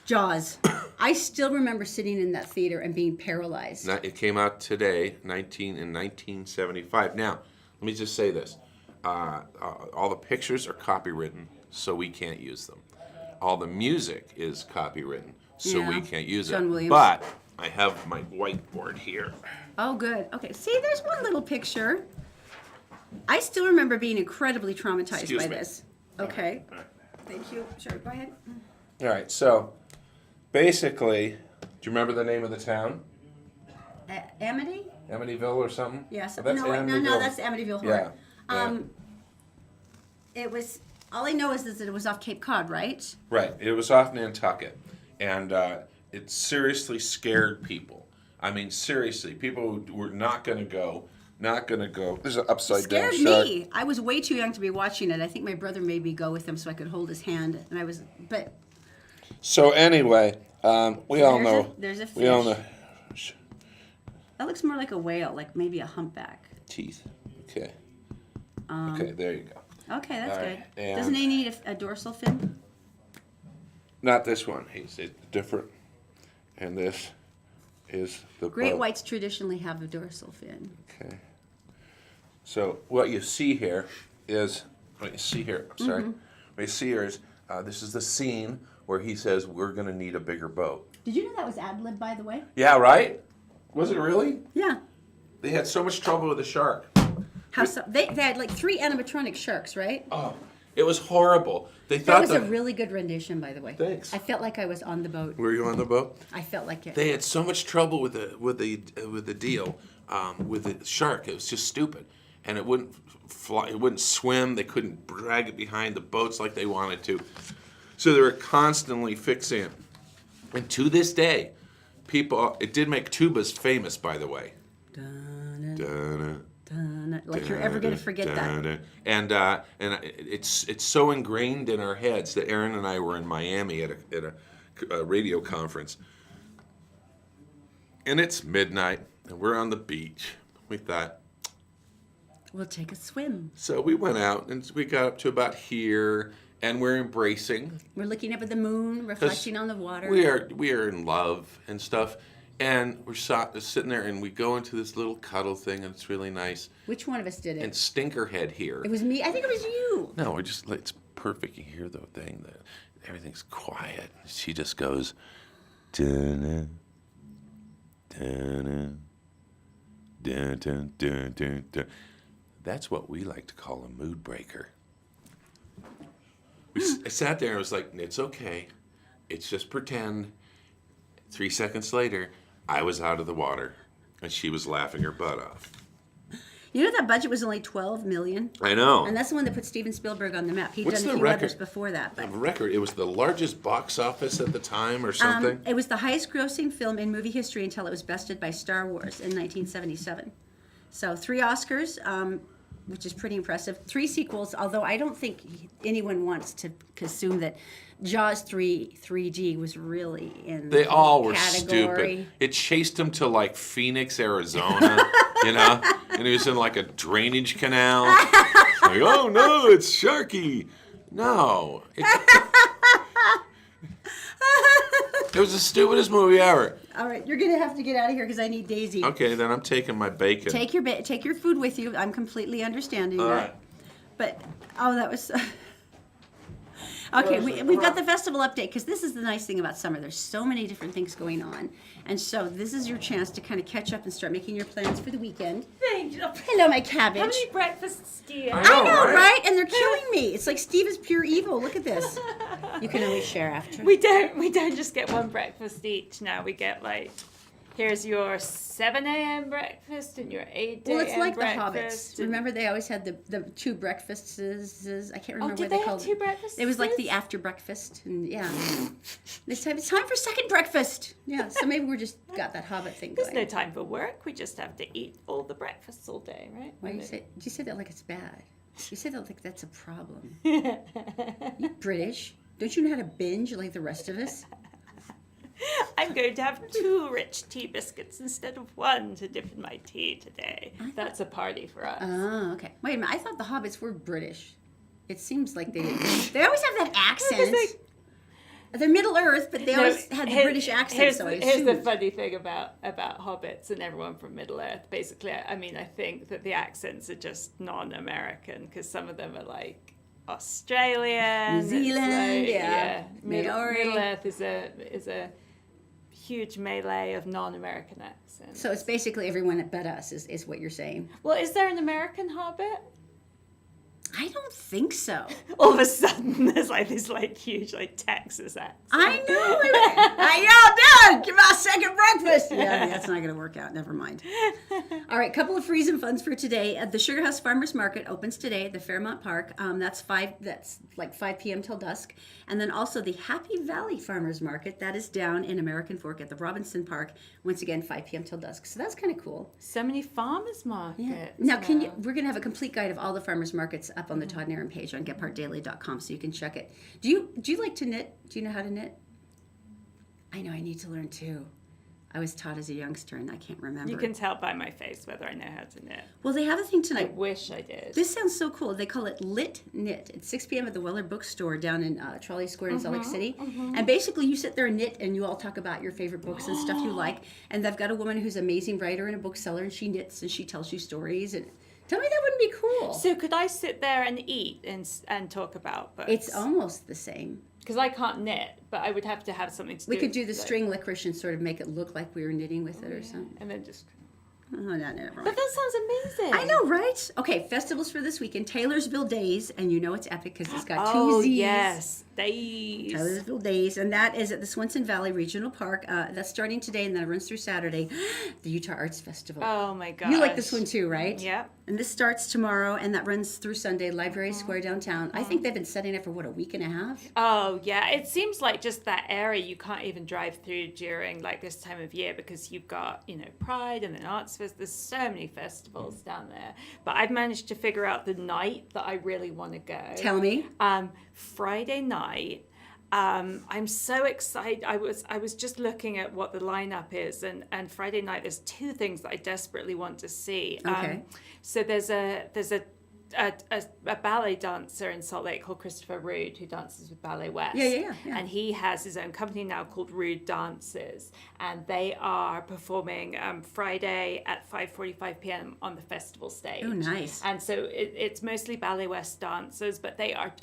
Jaws. I still remember sitting in that theater and being paralyzed. It came out today, in 1975. Now, let me just say this. All the pictures are copywritten, so we can't use them. All the music is copywritten, so we can't use John it. Williams. But I have my whiteboard here. Oh, good. Okay, see, there's one little picture. I still remember being incredibly traumatized by this. Okay. All right. Thank you. Sure, go ahead. All right, so basically, do you remember the name of the town? Amity? Amityville or something? Yes. Oh, that's no, Amityville. that's Amityville Yeah. Horror. It was, all I know is that it was off Cape Cod, right? Right. It was off Nantucket. And it seriously scared people. I mean, seriously. People who were not going to go. There's an upside down shark. Scared me. I was way too young to be watching it. I think my brother made me go with him so I could hold his hand. And So anyway, we all know. There's a fish. We all know. That looks more like a whale, like maybe a humpback. Teeth. Okay. Okay, there you go. Okay, that's All good. right, and- Doesn't he need a dorsal fin? Not this one. It's different. And this is the Great boat. whites traditionally have a dorsal fin. Okay. So what you see here is, What you see here is, this is the scene where he says, we're going to need a bigger boat. Did you know that was ad-lib, by the way? Yeah, right? Was it really? Yeah. They had so much trouble with the shark. They had like 3 animatronic sharks, right? Oh, it was horrible. They That thought was a really good rendition, by the way. Thanks. I felt like I was on the boat. Were you on the boat? I felt like it. They had so much trouble with the deal with the shark. It was just stupid, and it wouldn't fly. It wouldn't swim. They couldn't drag it behind the boats like they wanted to. So they were constantly fixing it. And to this day, it did make tubas famous, by the way. Like you're ever going to forget that. And it's so ingrained in our heads that Erin and I were in Miami at a radio conference. And it's midnight, and we're on the beach. We thought, we'll take a swim. So we went out, and we got up to about here, and we're embracing. We're looking up at the moon, reflecting on the water. We are in love and stuff. And we're sitting there, and we go into this little cuddle thing, and it's really nice. Which one of us did it? And Stinkerhead here. It was me. I think it was you. No, it's perfect. You hear the thing, everything's quiet. She just goes, dun, dun, dun, dun, dun, dun, dun. That's what we like to call a mood breaker. I sat there and was like, it's okay. It's just pretend. 3 seconds later, I was out of the water, and she was laughing her butt off. You know that budget was only $12 million? I know. And that's the one that put Steven Spielberg on the map. He'd What's done a the few record? others before that. But, The record, it was the largest box office at the time or something? it was the highest grossing film in movie history until it was bested by Star Wars in 1977. So 3 Oscars, which is pretty impressive. 3 sequels, although I don't think anyone wants to assume that Jaws 3D was really in They all were category. stupid. It chased him to like Phoenix, Arizona, and he was in like a drainage canal. Like, oh no, it's Sharky. No. It was the stupidest movie ever. All right, you're gonna have to get out of here because I need Daisy. Okay, then I'm taking my bacon. Take your food with you. I'm completely understanding All that. right. But that was. Okay, we've got the festival update because this is the nice thing about summer. There's so many different things going on, and so this is your chance to kind of catch up and start making your plans for the weekend. Thank you. Hello, my cabbage. How many breakfasts do you I have? I know, right? right? And they're killing me. It's like Steve is pure evil. Look at this. You can always share after. We don't just get one breakfast each now. We get like, here's your 7 a.m. breakfast and your 8 a.m. Well, it's like breakfast. the Hobbits. Remember, they always had the 2 breakfasts. I can't remember did what they they have called 2 it. breakfasts? It was like the after breakfast, and yeah, it's time for second breakfast. Yeah, so maybe we're just got that Hobbit thing There's going. no time for work. We just have to eat all the breakfasts all day, right? Why did you say that like it's bad? You say that like that's a problem. You British. Don't you know how to binge like the rest of us? I'm going to have 2 rich tea biscuits instead of 1 to dip in my tea today. That's a party for us. Oh, okay. Wait a minute. I thought the Hobbits were British. It seems like they always have that accent. They're Middle Earth, but they always had the British accent. Here's the funny thing about hobbits and everyone from Middle Earth. Basically, I mean, I think that the accents are just non-American because some of them are like Australian, New Zealand, yeah. Maori. Middle Earth is a huge melee of non-American accents. So it's basically everyone but us is what you're saying. Well, is there an American hobbit? I don't think so. All of a sudden, there's like this huge Texas accent. I know. How y'all doing? Give us second breakfast. Yeah, that's not going to work out. Never mind. All right, couple of freeze and funs for today. The Sugar House Farmers Market opens today at the Fairmont Park. That's like 5 p.m. till dusk. And then also the Happy Valley Farmers Market that is down in American Fork at the Robinson Park. Once again, 5 p.m. till dusk. So that's kind of cool. So many farmers markets. Yeah. Now, we're going to have a complete guide of all the farmers markets up on the Todd and Erin page on getpartdaily.com, so you can check it. Do you like to knit? Do you know how to knit? I know I need to learn too. I was taught as a youngster and I can't remember. You can tell by my face whether I know how to knit. Well, they have a thing I tonight. wish I did. This sounds so cool. They call it Lit Knit. It's 6 p.m. at the Weller Bookstore down in Trolley Square in Salt Lake City. And basically you sit there and knit and you all talk about your favorite books and stuff you like. And they've got a woman who's an amazing writer and a bookseller, and she knits and she tells you stories. And tell me that wouldn't be cool. So could I sit there and eat and talk about books? It's almost the same. Because I can't knit, but I would have to have something to do. We could do the like- string licorice and sort of make it look like we were knitting with it or something. And then just... Oh, no, never But mind. that sounds amazing. I know, right? Okay, festivals for this weekend. Taylorsville Days, and you know it's epic because it's got 2 Oh, Z's. yes. Days. Taylorsville Days, and that is at the Swenson Valley Regional Park. That's starting today, and then it runs through Saturday. The Utah Arts Festival. Oh, my gosh. You like this one too, right? Yep. And this starts tomorrow, and that runs through Sunday, Library Square downtown. I think they've been setting it for, a week and a half? Oh, yeah. It seems like just that area you can't even drive through during like this time of year because you've got, Pride and then Arts Fest. There's so many festivals down there. But I've managed to figure out the night that I really want to go. Tell me. Friday night. I'm so excited. I was just looking at what the lineup is, and Friday night there's 2 things that I desperately want to see. Okay. So there's a a ballet dancer in Salt Lake called Christopher Rude, who dances with Ballet West. Yeah. And he has his own company now called Rude Dances, and they are performing Friday at 5:45 p.m. on the festival stage. Oh, nice. And so it's mostly Ballet West dancers, but they're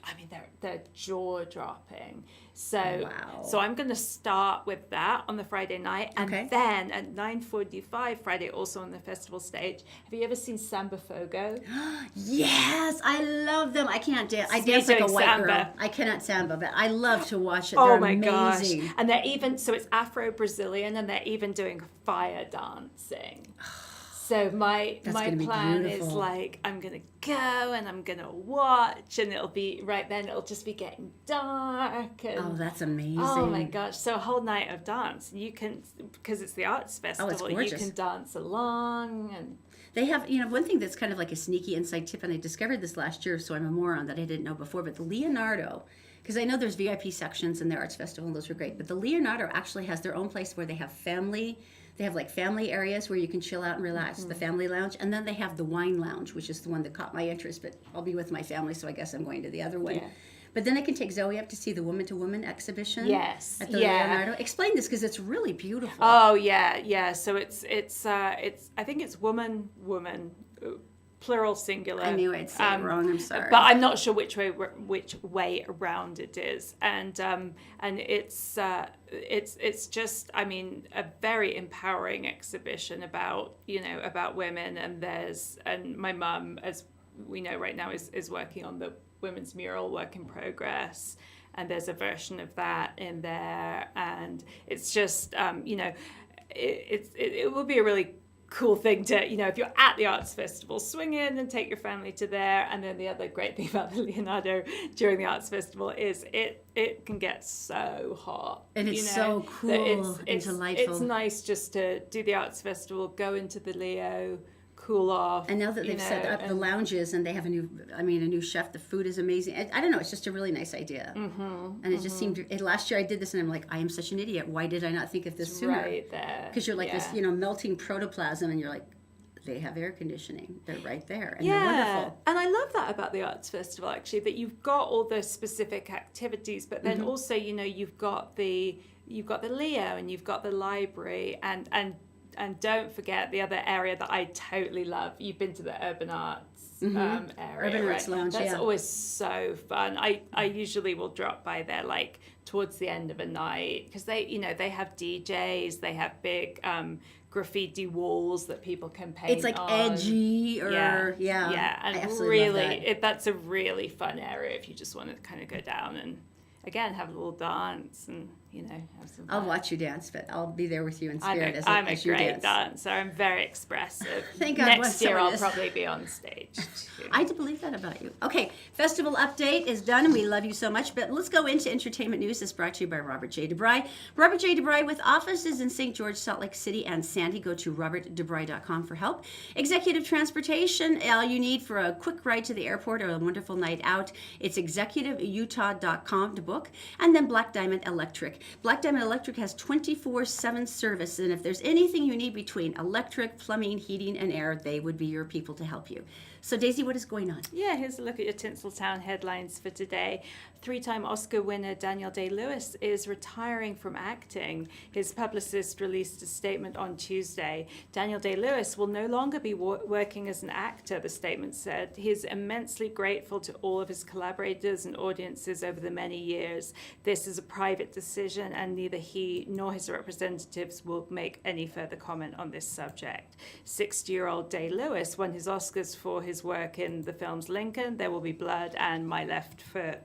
jaw dropping. So I'm going to start with that on the Friday night, and then at 9:45 Friday, also on the festival stage. Have you ever seen Samba Fogo? Yes, I love them. I can't dance. I dance like a white girl. I cannot samba, but I love to watch it. They're amazing. Gosh! And they're even it's Afro-Brazilian, and they're even doing fire dancing. So my plan is like, I'm going to go and I'm going to watch, and it'll be right then, it'll just be getting dark. And, that's amazing. Oh my gosh. So a whole night of dance. You can, because it's the arts festival, you can dance along. And they have, one thing that's kind of like a sneaky inside tip, and I discovered this last year, so I'm a moron that I didn't know before, but the Leonardo, because I know there's VIP sections in the arts festival, and those are great, but the Leonardo actually has their own place where they have family areas where you can chill out and relax, the family lounge, and then they have the wine lounge, which is the one that caught my interest, but I'll be with my family, so I guess I'm going to the other one. Yeah. But then I can take Zoe up to see the woman-to-woman exhibition. Yes. At the Leonardo. Explain this, because it's really beautiful. Oh yeah. So it's I think it's woman, plural, singular. I knew I'd say it wrong. I'm sorry, but I'm not sure which way around it is. And it's just, I mean, a very empowering exhibition about women. And my mum, as we know right now, is working on the women's mural, work in progress. And there's a version of that in there, and it's just it will be a really cool thing to, if you're at the arts festival, swing in and take your family to there. And then the other great thing about the Leonardo during the arts festival is it can get so hot, and it's so cool and delightful. It's nice just to do the arts festival, go into the Leo, cool off. And now that they've set up the lounges and they have a new chef, the food is amazing. I don't know, it's just a really nice idea. And it just seemed, last year I did this and I'm like, I am such an idiot. Why did I not think of this sooner? Right there. Because you're like this, melting protoplasm, and you're like, they have air conditioning. They're right there, and they're wonderful. And I love that about the arts festival, actually, that you've got all those specific activities, but then also, you've got the Leo, and you've got the library, and don't forget the other area that I totally love. You've been to the Urban Arts area, Urban Arts Lounge. That's always so fun. I usually will drop by there like towards the end of a night, because they have DJs, they have big graffiti walls that people can paint. It's like edgy, or and I absolutely really love that. That's a really fun area if you just want to kind of go down and again have a little dance and have some fun. I'll watch you dance, but I'll be there with you in I'm spirit a as you great dance. dancer. I'm very expressive. Thank God. Next year I'll probably be on stage too. I do believe that about you. Okay, festival update is done, and we love you so much. But let's go into entertainment news. It's brought to you by Robert J. DeBry. Robert J. DeBry with offices in St. George, Salt Lake City, and Sandy. Go to robertdebry.com for help. Executive transportation, all you need for a quick ride to the airport or a wonderful night out. It's executiveutah.com to book. And then Black Diamond Electric. Black Diamond Electric has 24/7 service, and if there's anything you need between electric, plumbing, heating, and air, they would be your people to help you. So Daisy, what is going on? Yeah, here's a look at your Tinseltown headlines for today. 3-time Oscar winner Daniel Day-Lewis is retiring from acting. His publicist released a statement on Tuesday. Daniel Day-Lewis will no longer be working as an actor, the statement said. He is immensely grateful to all of his collaborators and audiences over the many years. This is a private decision, and neither he nor his representatives will make any further comment on this subject. 60-year-old Day-Lewis won his Oscars for his work in the films Lincoln, There Will Be Blood, and My Left Foot.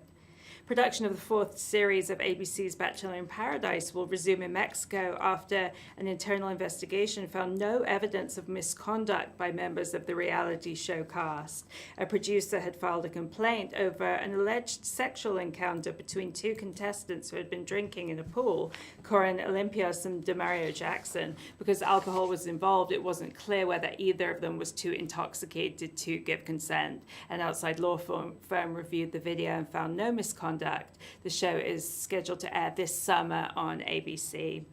Production of the fourth series of ABC's Bachelor in Paradise will resume in Mexico after an internal investigation found no evidence of misconduct by members of the reality show cast. A producer had filed a complaint over an alleged sexual encounter between two contestants who had been drinking in a pool, Corin Olympios and Demario Jackson. Because alcohol was involved, it wasn't clear whether either of them was too intoxicated to give consent. An outside law firm reviewed the video and found no misconduct. The show is scheduled to air this summer on ABC.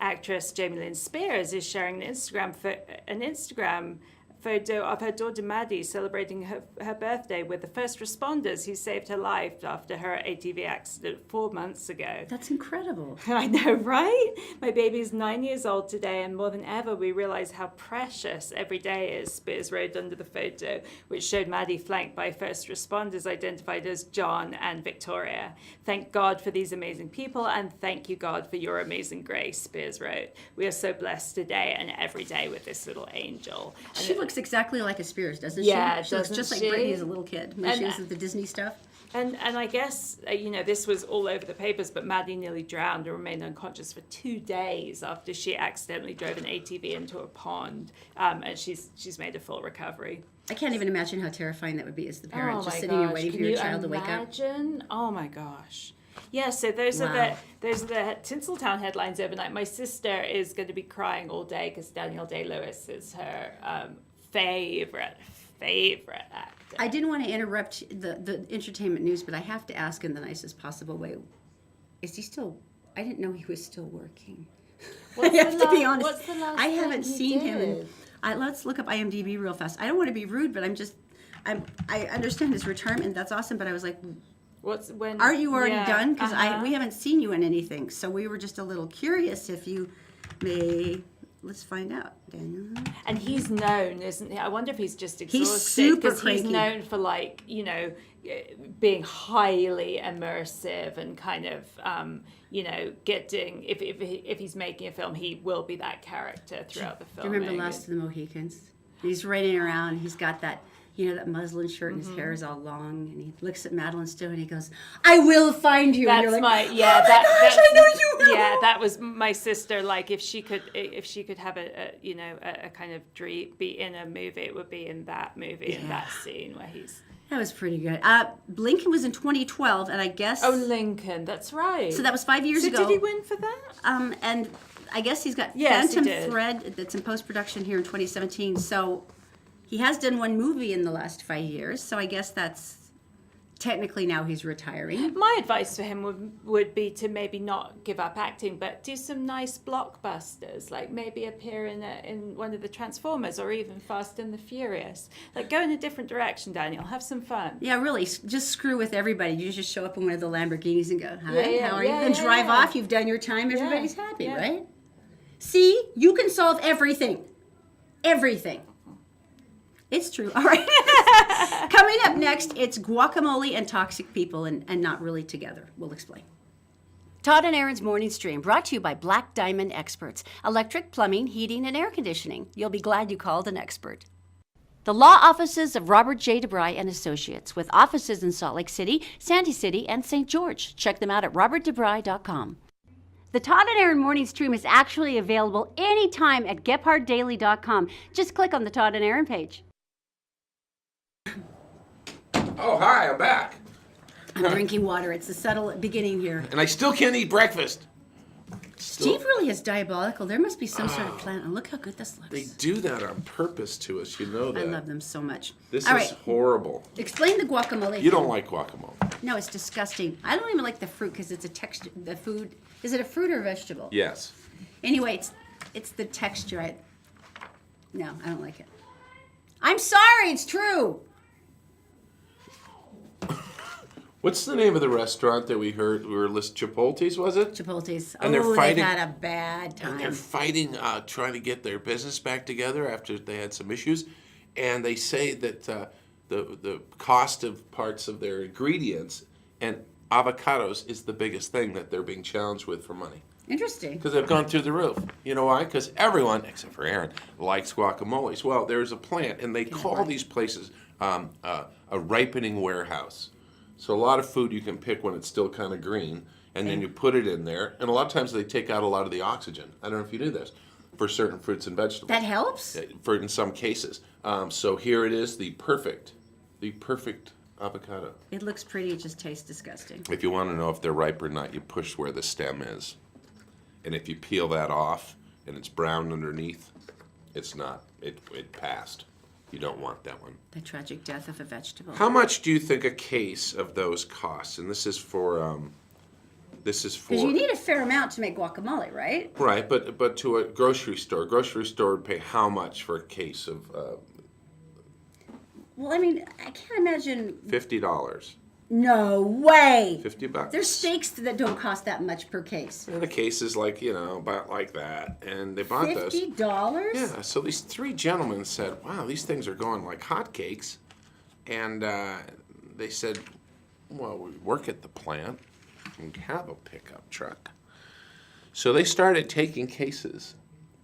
Actress Jamie Lynn Spears is sharing an Instagram photo of her daughter Maddie celebrating her birthday with the first responders who saved her life after her ATV accident 4 months ago. That's incredible. I know, right? My baby is 9 years old today, and more than ever, we realize how precious every day is, Spears wrote under the photo, which showed Maddie flanked by first responders identified as John and Victoria. Thank God for these amazing people, and thank you, God, for your amazing grace, Spears wrote. We are so blessed today and every day with this little angel. She looks exactly like a Spears, doesn't Yeah, she? She looks just like Brittany as a little kid when she was with the Disney stuff. And I guess, this was all over the papers, but Maddie nearly drowned and remained unconscious for 2 days after she accidentally drove an ATV into a pond. And she's made a full recovery. I can't even imagine how terrifying that would be as the parent, just sitting there waiting for your child to wake up. Imagine? Oh my gosh. Yeah, so those are the Tinseltown headlines overnight. My sister is going to be crying all day because Daniel Day-Lewis is her favorite actor. I didn't want to interrupt the entertainment news, but I have to ask in the nicest possible way. Is he still... I didn't know he was still working. I have to be honest. What's the last I haven't thing he seen did? him. Let's look up IMDb real fast. I don't want to be rude, but I understand his retirement. That's awesome, but I was like... Are you already done? Because we haven't seen you in anything. So we were just a little curious if you may... Let's find out, Daniel. And he's known, isn't he? I wonder if he's just exhausted. He's super because he's known for being highly immersive and kind of getting. If he's making a film, he will be that character throughout the film. Do you remember Last of the Mohicans? He's running around. He's got that. That muslin shirt, and his hair is all long, and he looks at Madeline Stowe and he goes, "I will find you." That's I know you will. Yeah, that was my sister. Like, if she could have a kind of dream, be in a movie, it would be in that movie, in that scene where he's. That was pretty good. Lincoln was in 2012, and I guess. Oh, Lincoln, that's right. So that was 5 years ago. So did he win for that? And I guess he's got Yes, Phantom he did. Thread that's in post-production here in 2017. So he has done one movie in the last 5 years. So I guess that's technically now he's retiring. My advice for him would be to maybe not give up acting, but do some nice blockbusters, like maybe appear in one of the Transformers or even Fast and the Furious. Like, go in a different direction, Daniel. Have some fun. Yeah, really. Just screw with everybody. You just show up in one of the Lamborghinis and go, "Hi, Yeah, how are you?" yeah, Then yeah, drive yeah. off. You've done your time. Everybody's happy, yeah. right? See, you can solve everything. Everything. It's true. All right. Coming up next, it's guacamole and toxic people, and not really together. We'll explain. Todd and Erin's Morning Stream, brought to you by Black Diamond Experts. Electric, plumbing, heating, and air conditioning. You'll be glad you called an expert. The law offices of Robert J. DeBry and Associates, with offices in Salt Lake City, Sandy City, and St. George. Check them out at robertdebry.com. The Todd and Erin Morning Stream is actually available anytime at gephardtdaily.com. Just click on the Todd and Erin page. Oh, hi, I'm back. I'm drinking water. It's the subtle beginning here. And I still can't eat breakfast. Steve really is diabolical. There must be some sort of plan. And look how good this looks. They do that on purpose to us, you know that. I love them so much. This All is right. horrible. Explain the guacamole. You don't like guacamole. No, it's disgusting. I don't even like the fruit because it's a texture. The food. Is it a fruit or a vegetable? Yes. Anyway, it's the texture. No, I don't like it. I'm sorry. It's true. What's the name of the restaurant that we were listed? Chipotle's, was it? Chipotle's. And they're fighting. They've had a bad time. And they're fighting, trying to get their business back together after they had some issues. And they say that the cost of parts of their ingredients and avocados is the biggest thing that they're being challenged with for money. Interesting. Because they've gone through the roof. You know why? Because everyone, except for Erin, likes guacamoles. Well, there's a plant, and they call these places a ripening warehouse. So a lot of food you can pick when it's still kind of green, and then you put it in there. And a lot of times they take out a lot of the oxygen. I don't know if you knew this, for certain fruits and vegetables. That helps? For in some cases. So here it is, the perfect avocado. It looks pretty. It just tastes disgusting. If you want to know if they're ripe or not, you push where the stem is. And if you peel that off and it's brown underneath, it's not. It passed. You don't want that one. The tragic death of a vegetable. How much do you think a case of those costs? And this is for. Because you need a fair amount to make guacamole, right? Right, but to a grocery store would pay how much for a case of Well, I mean, I can't imagine. $50. No way. $50. There's steaks that don't cost that much per case. And the case is like, about like that. And they bought those. $50? Yeah, so these three gentlemen said, wow, these things are going like hotcakes. And they said, well, we work at the plant and have a pickup truck. So they started taking cases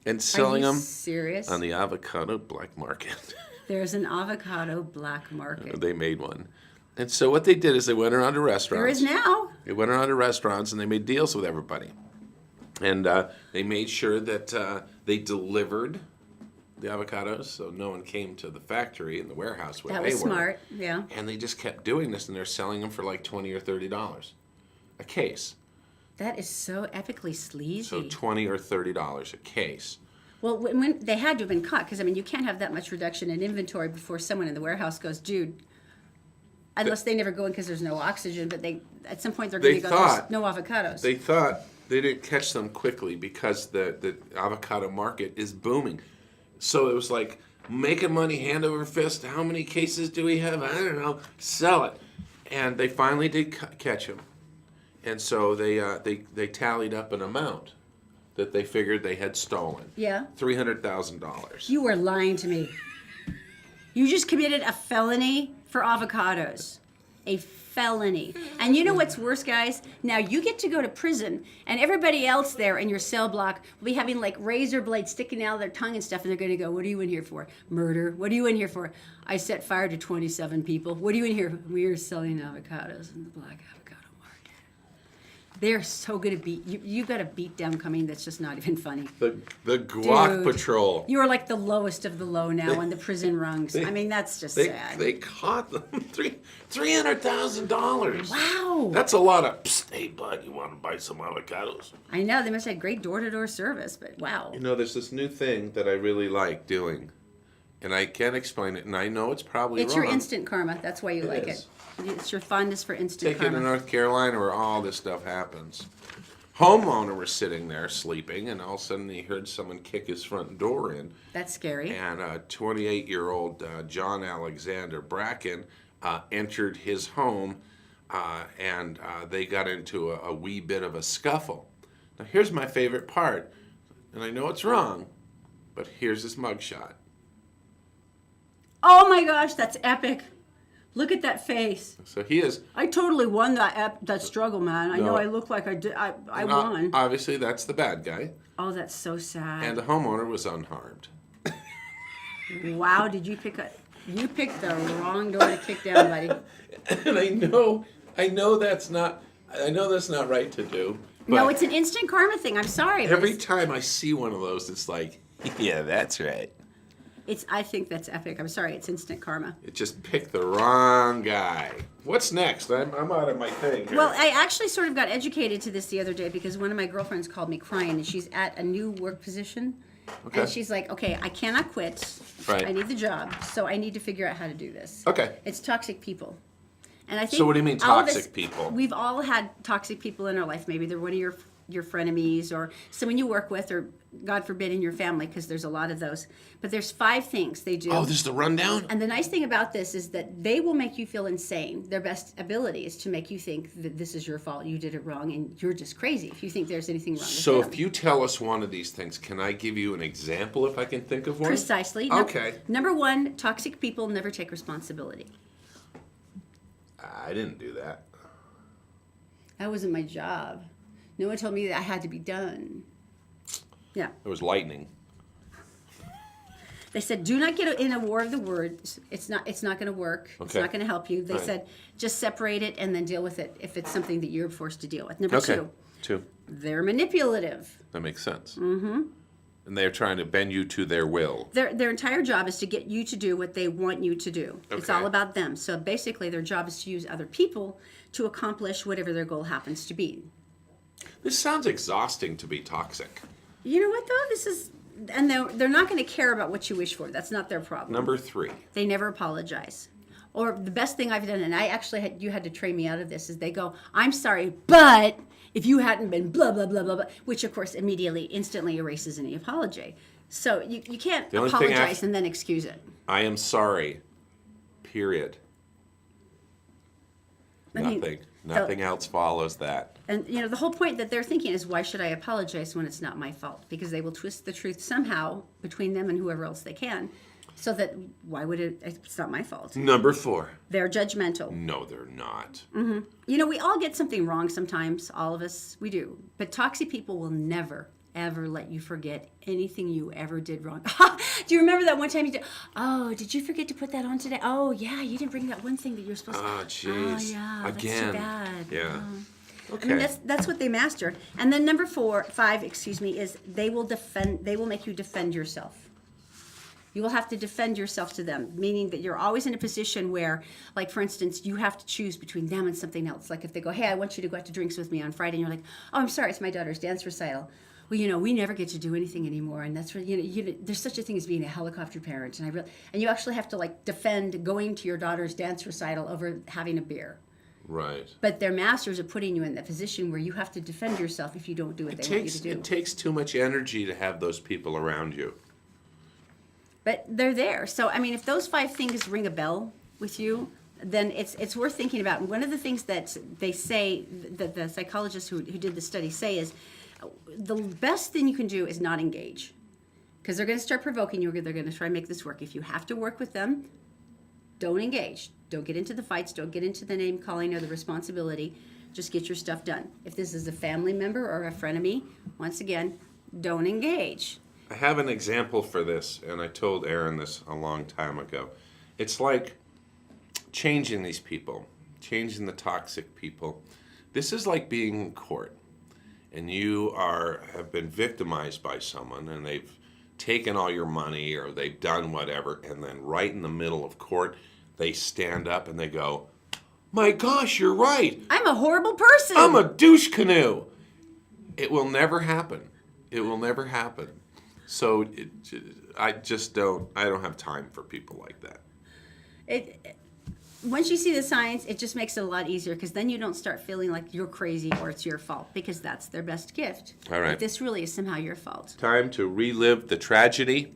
and selling them serious? on the avocado black market. There's an avocado black market. They made one. And so what they did is they went around to restaurants. There is now. They went around to restaurants and they made deals with everybody. And they made sure that they delivered the avocados, so no one came to the factory in the warehouse where That they was were. smart, yeah. And they just kept doing this, and they're selling them for like $20 or $30 a case. That is so epically sleazy. So $20 or $30 a case. Well, when they had to have been caught, because I mean, you can't have that much reduction in inventory before someone in the warehouse goes, dude. Unless they never go in because there's no oxygen, but they at some point they're going to go, there's no avocados. They thought they didn't catch them quickly because the avocado market is booming. So it was like making money hand over fist. How many cases do we have? I don't know. Sell it. And they finally did catch them. And so they tallied up an amount that they figured they had stolen. Yeah. $300,000. You were lying to me. You just committed a felony for avocados. A felony. And you know what's worse, guys? Now you get to go to prison, and everybody else there in your cell block will be having like razor blades sticking out of their tongue and stuff, and they're going to go, what are you in here for? Murder. What are you in here for? I set fire to 27 people. What are you in here? We are selling avocados in the black avocado market. They're so good at beat. You got a beat down coming that's just not even funny. The Guac Dude, Patrol. You are like the lowest of the low now on the prison rungs. I mean, that's just sad. They caught them. $300,000. Wow. That's a lot of, psst, hey, bud, you want to buy some avocados? I know, they must have great door-to-door service, but wow. There's this new thing that I really like doing, and I can't explain it, and I know it's probably It's wrong. your instant karma. That's why you like it. It's your fondness for instant Take it to karma. North Carolina where all this stuff happens. Homeowner was sitting there sleeping, and all of a sudden he heard someone kick his front door in. That's scary. And a 28-year-old John Alexander Bracken entered his home, and they got into a wee bit of a scuffle. Now here's my favorite part, and I know it's wrong, but here's his mugshot. Oh my gosh, that's epic. Look at that face. So he is. I totally won that struggle, man. I know I look like I did. I won. Obviously, that's the bad guy. Oh, that's so sad. And the homeowner was unharmed. Wow, did you pick the wrong door to kick down, buddy. And I know that's not right to do. But No, it's an instant karma thing. I'm sorry. but every it's- time I see one of those, it's like, yeah, that's right. I think that's epic. I'm sorry. It's instant karma. It just picked the wrong guy. What's next? I'm out of my thing here. Well, I actually sort of got educated to this the other day because one of my girlfriends called me crying, and she's at a new work position. Okay. And she's like, okay, I cannot quit. Right. I need the job, so I need to figure out how to do this. Okay. It's toxic people. And I think So what do you mean all of toxic us- people? We've all had toxic people in our life. Maybe they're one of your frenemies or someone you work with or, God forbid, in your family, because there's a lot of those. But there's 5 things they do. Oh, this is the rundown? And the nice thing about this is that they will make you feel insane. Their best ability is to make you think that this is your fault, you did it wrong, and you're just crazy if you think there's anything wrong with So them. if you tell us one of these things, can I give you an example if I can think of one? Precisely. Okay. Number 1, toxic people never take responsibility. I didn't do that. That wasn't my job. No one told me that I had to be done. Yeah. It was lightning. They said, do not get in a war of the words. It's not going to work. It's Okay. not going to help you. They Right. said, just separate it and then deal with it if it's something that you're forced to deal with. Number Okay. 2, they're manipulative. That makes sense. Mm-hmm. And they're trying to bend you to their will. Their entire job is to get you to do what they want you to do. It's Okay. all about them. So basically their job is to use other people to accomplish whatever their goal happens to be. This sounds exhausting to be toxic. You know what though? And they're not going to care about what you wish for. That's not their problem. Number 3. They never apologize. Or the best thing I've done, and I actually you had to train me out of this, is they go, I'm sorry, but if you hadn't been blah, blah, blah, blah, blah, which of course instantly erases any apology. So you can't The only thing apologize and then excuse it. I am sorry, period. I mean, Nothing else follows that. And the whole point that they're thinking is, why should I apologize when it's not my fault? Because they will twist the truth somehow between them and whoever else they can, so that why would it's not my fault. Number 4. They're judgmental. No, they're not. We all get something wrong sometimes. All of us, we do. But toxic people will never, ever let you forget anything you ever did wrong. Do you remember that one time you did? Oh, did you forget to put that on today? Oh, yeah, you didn't bring that one thing that you were supposed to. Oh, jeez. Oh, yeah, Again. that's too bad. Yeah. Oh. Okay. I mean, that's what they master. And then number 5, is they will make you defend yourself. You will have to defend yourself to them, meaning that you're always in a position where, like, for instance, you have to choose between them and something else. Like if they go, hey, I want you to go out to drinks with me on Friday, and you're like, oh, I'm sorry, it's my daughter's dance recital. Well, we never get to do anything anymore, and that's there's such a thing as being a helicopter parent, and you actually have to like defend going to your daughter's dance recital over having a beer. Right. But their masters are putting you in that position where you have to defend yourself if you don't do what they want you to do. It takes too much energy to have those people around you. But they're there. So, I mean, if those 5 things ring a bell with you, then it's worth thinking about. And one of the things that they say, that the psychologists who did the study say is, the best thing you can do is not engage. Because they're going to start provoking you. They're going to try and make this work. If you have to work with them, don't engage. Don't get into the fights. Don't get into the name calling or the responsibility. Just get your stuff done. If this is a family member or a frenemy, once again, don't engage. I have an example for this, and I told Erin this a long time ago. It's like changing these people, changing the toxic people. This is like being in court, and you have been victimized by someone, and they've taken all your money or they've done whatever, and then right in the middle of court, they stand up and they go, my gosh, you're right. I'm a horrible person. I'm a douche canoe. It will never happen. It will never happen. So I don't have time for people like that. Once you see the signs, it just makes it a lot easier, because then you don't start feeling like you're crazy or it's your fault, because that's their best gift. All right. But this really is somehow your fault. Time to relive the tragedy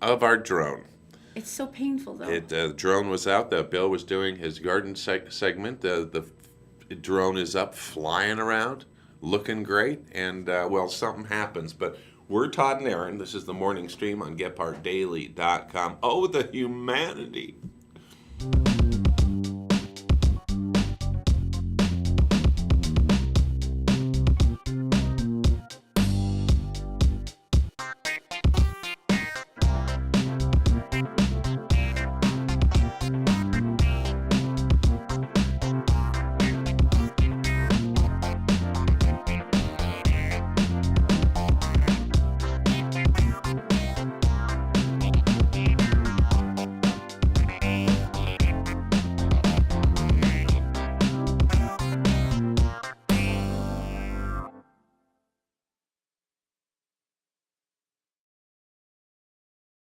of our drone. It's so painful, though. The drone was out. Bill was doing his garden segment. The drone is up, flying around, looking great, and something happens. But we're Todd and Erin. This is the morning stream on GephartDaily.com. Oh, the humanity.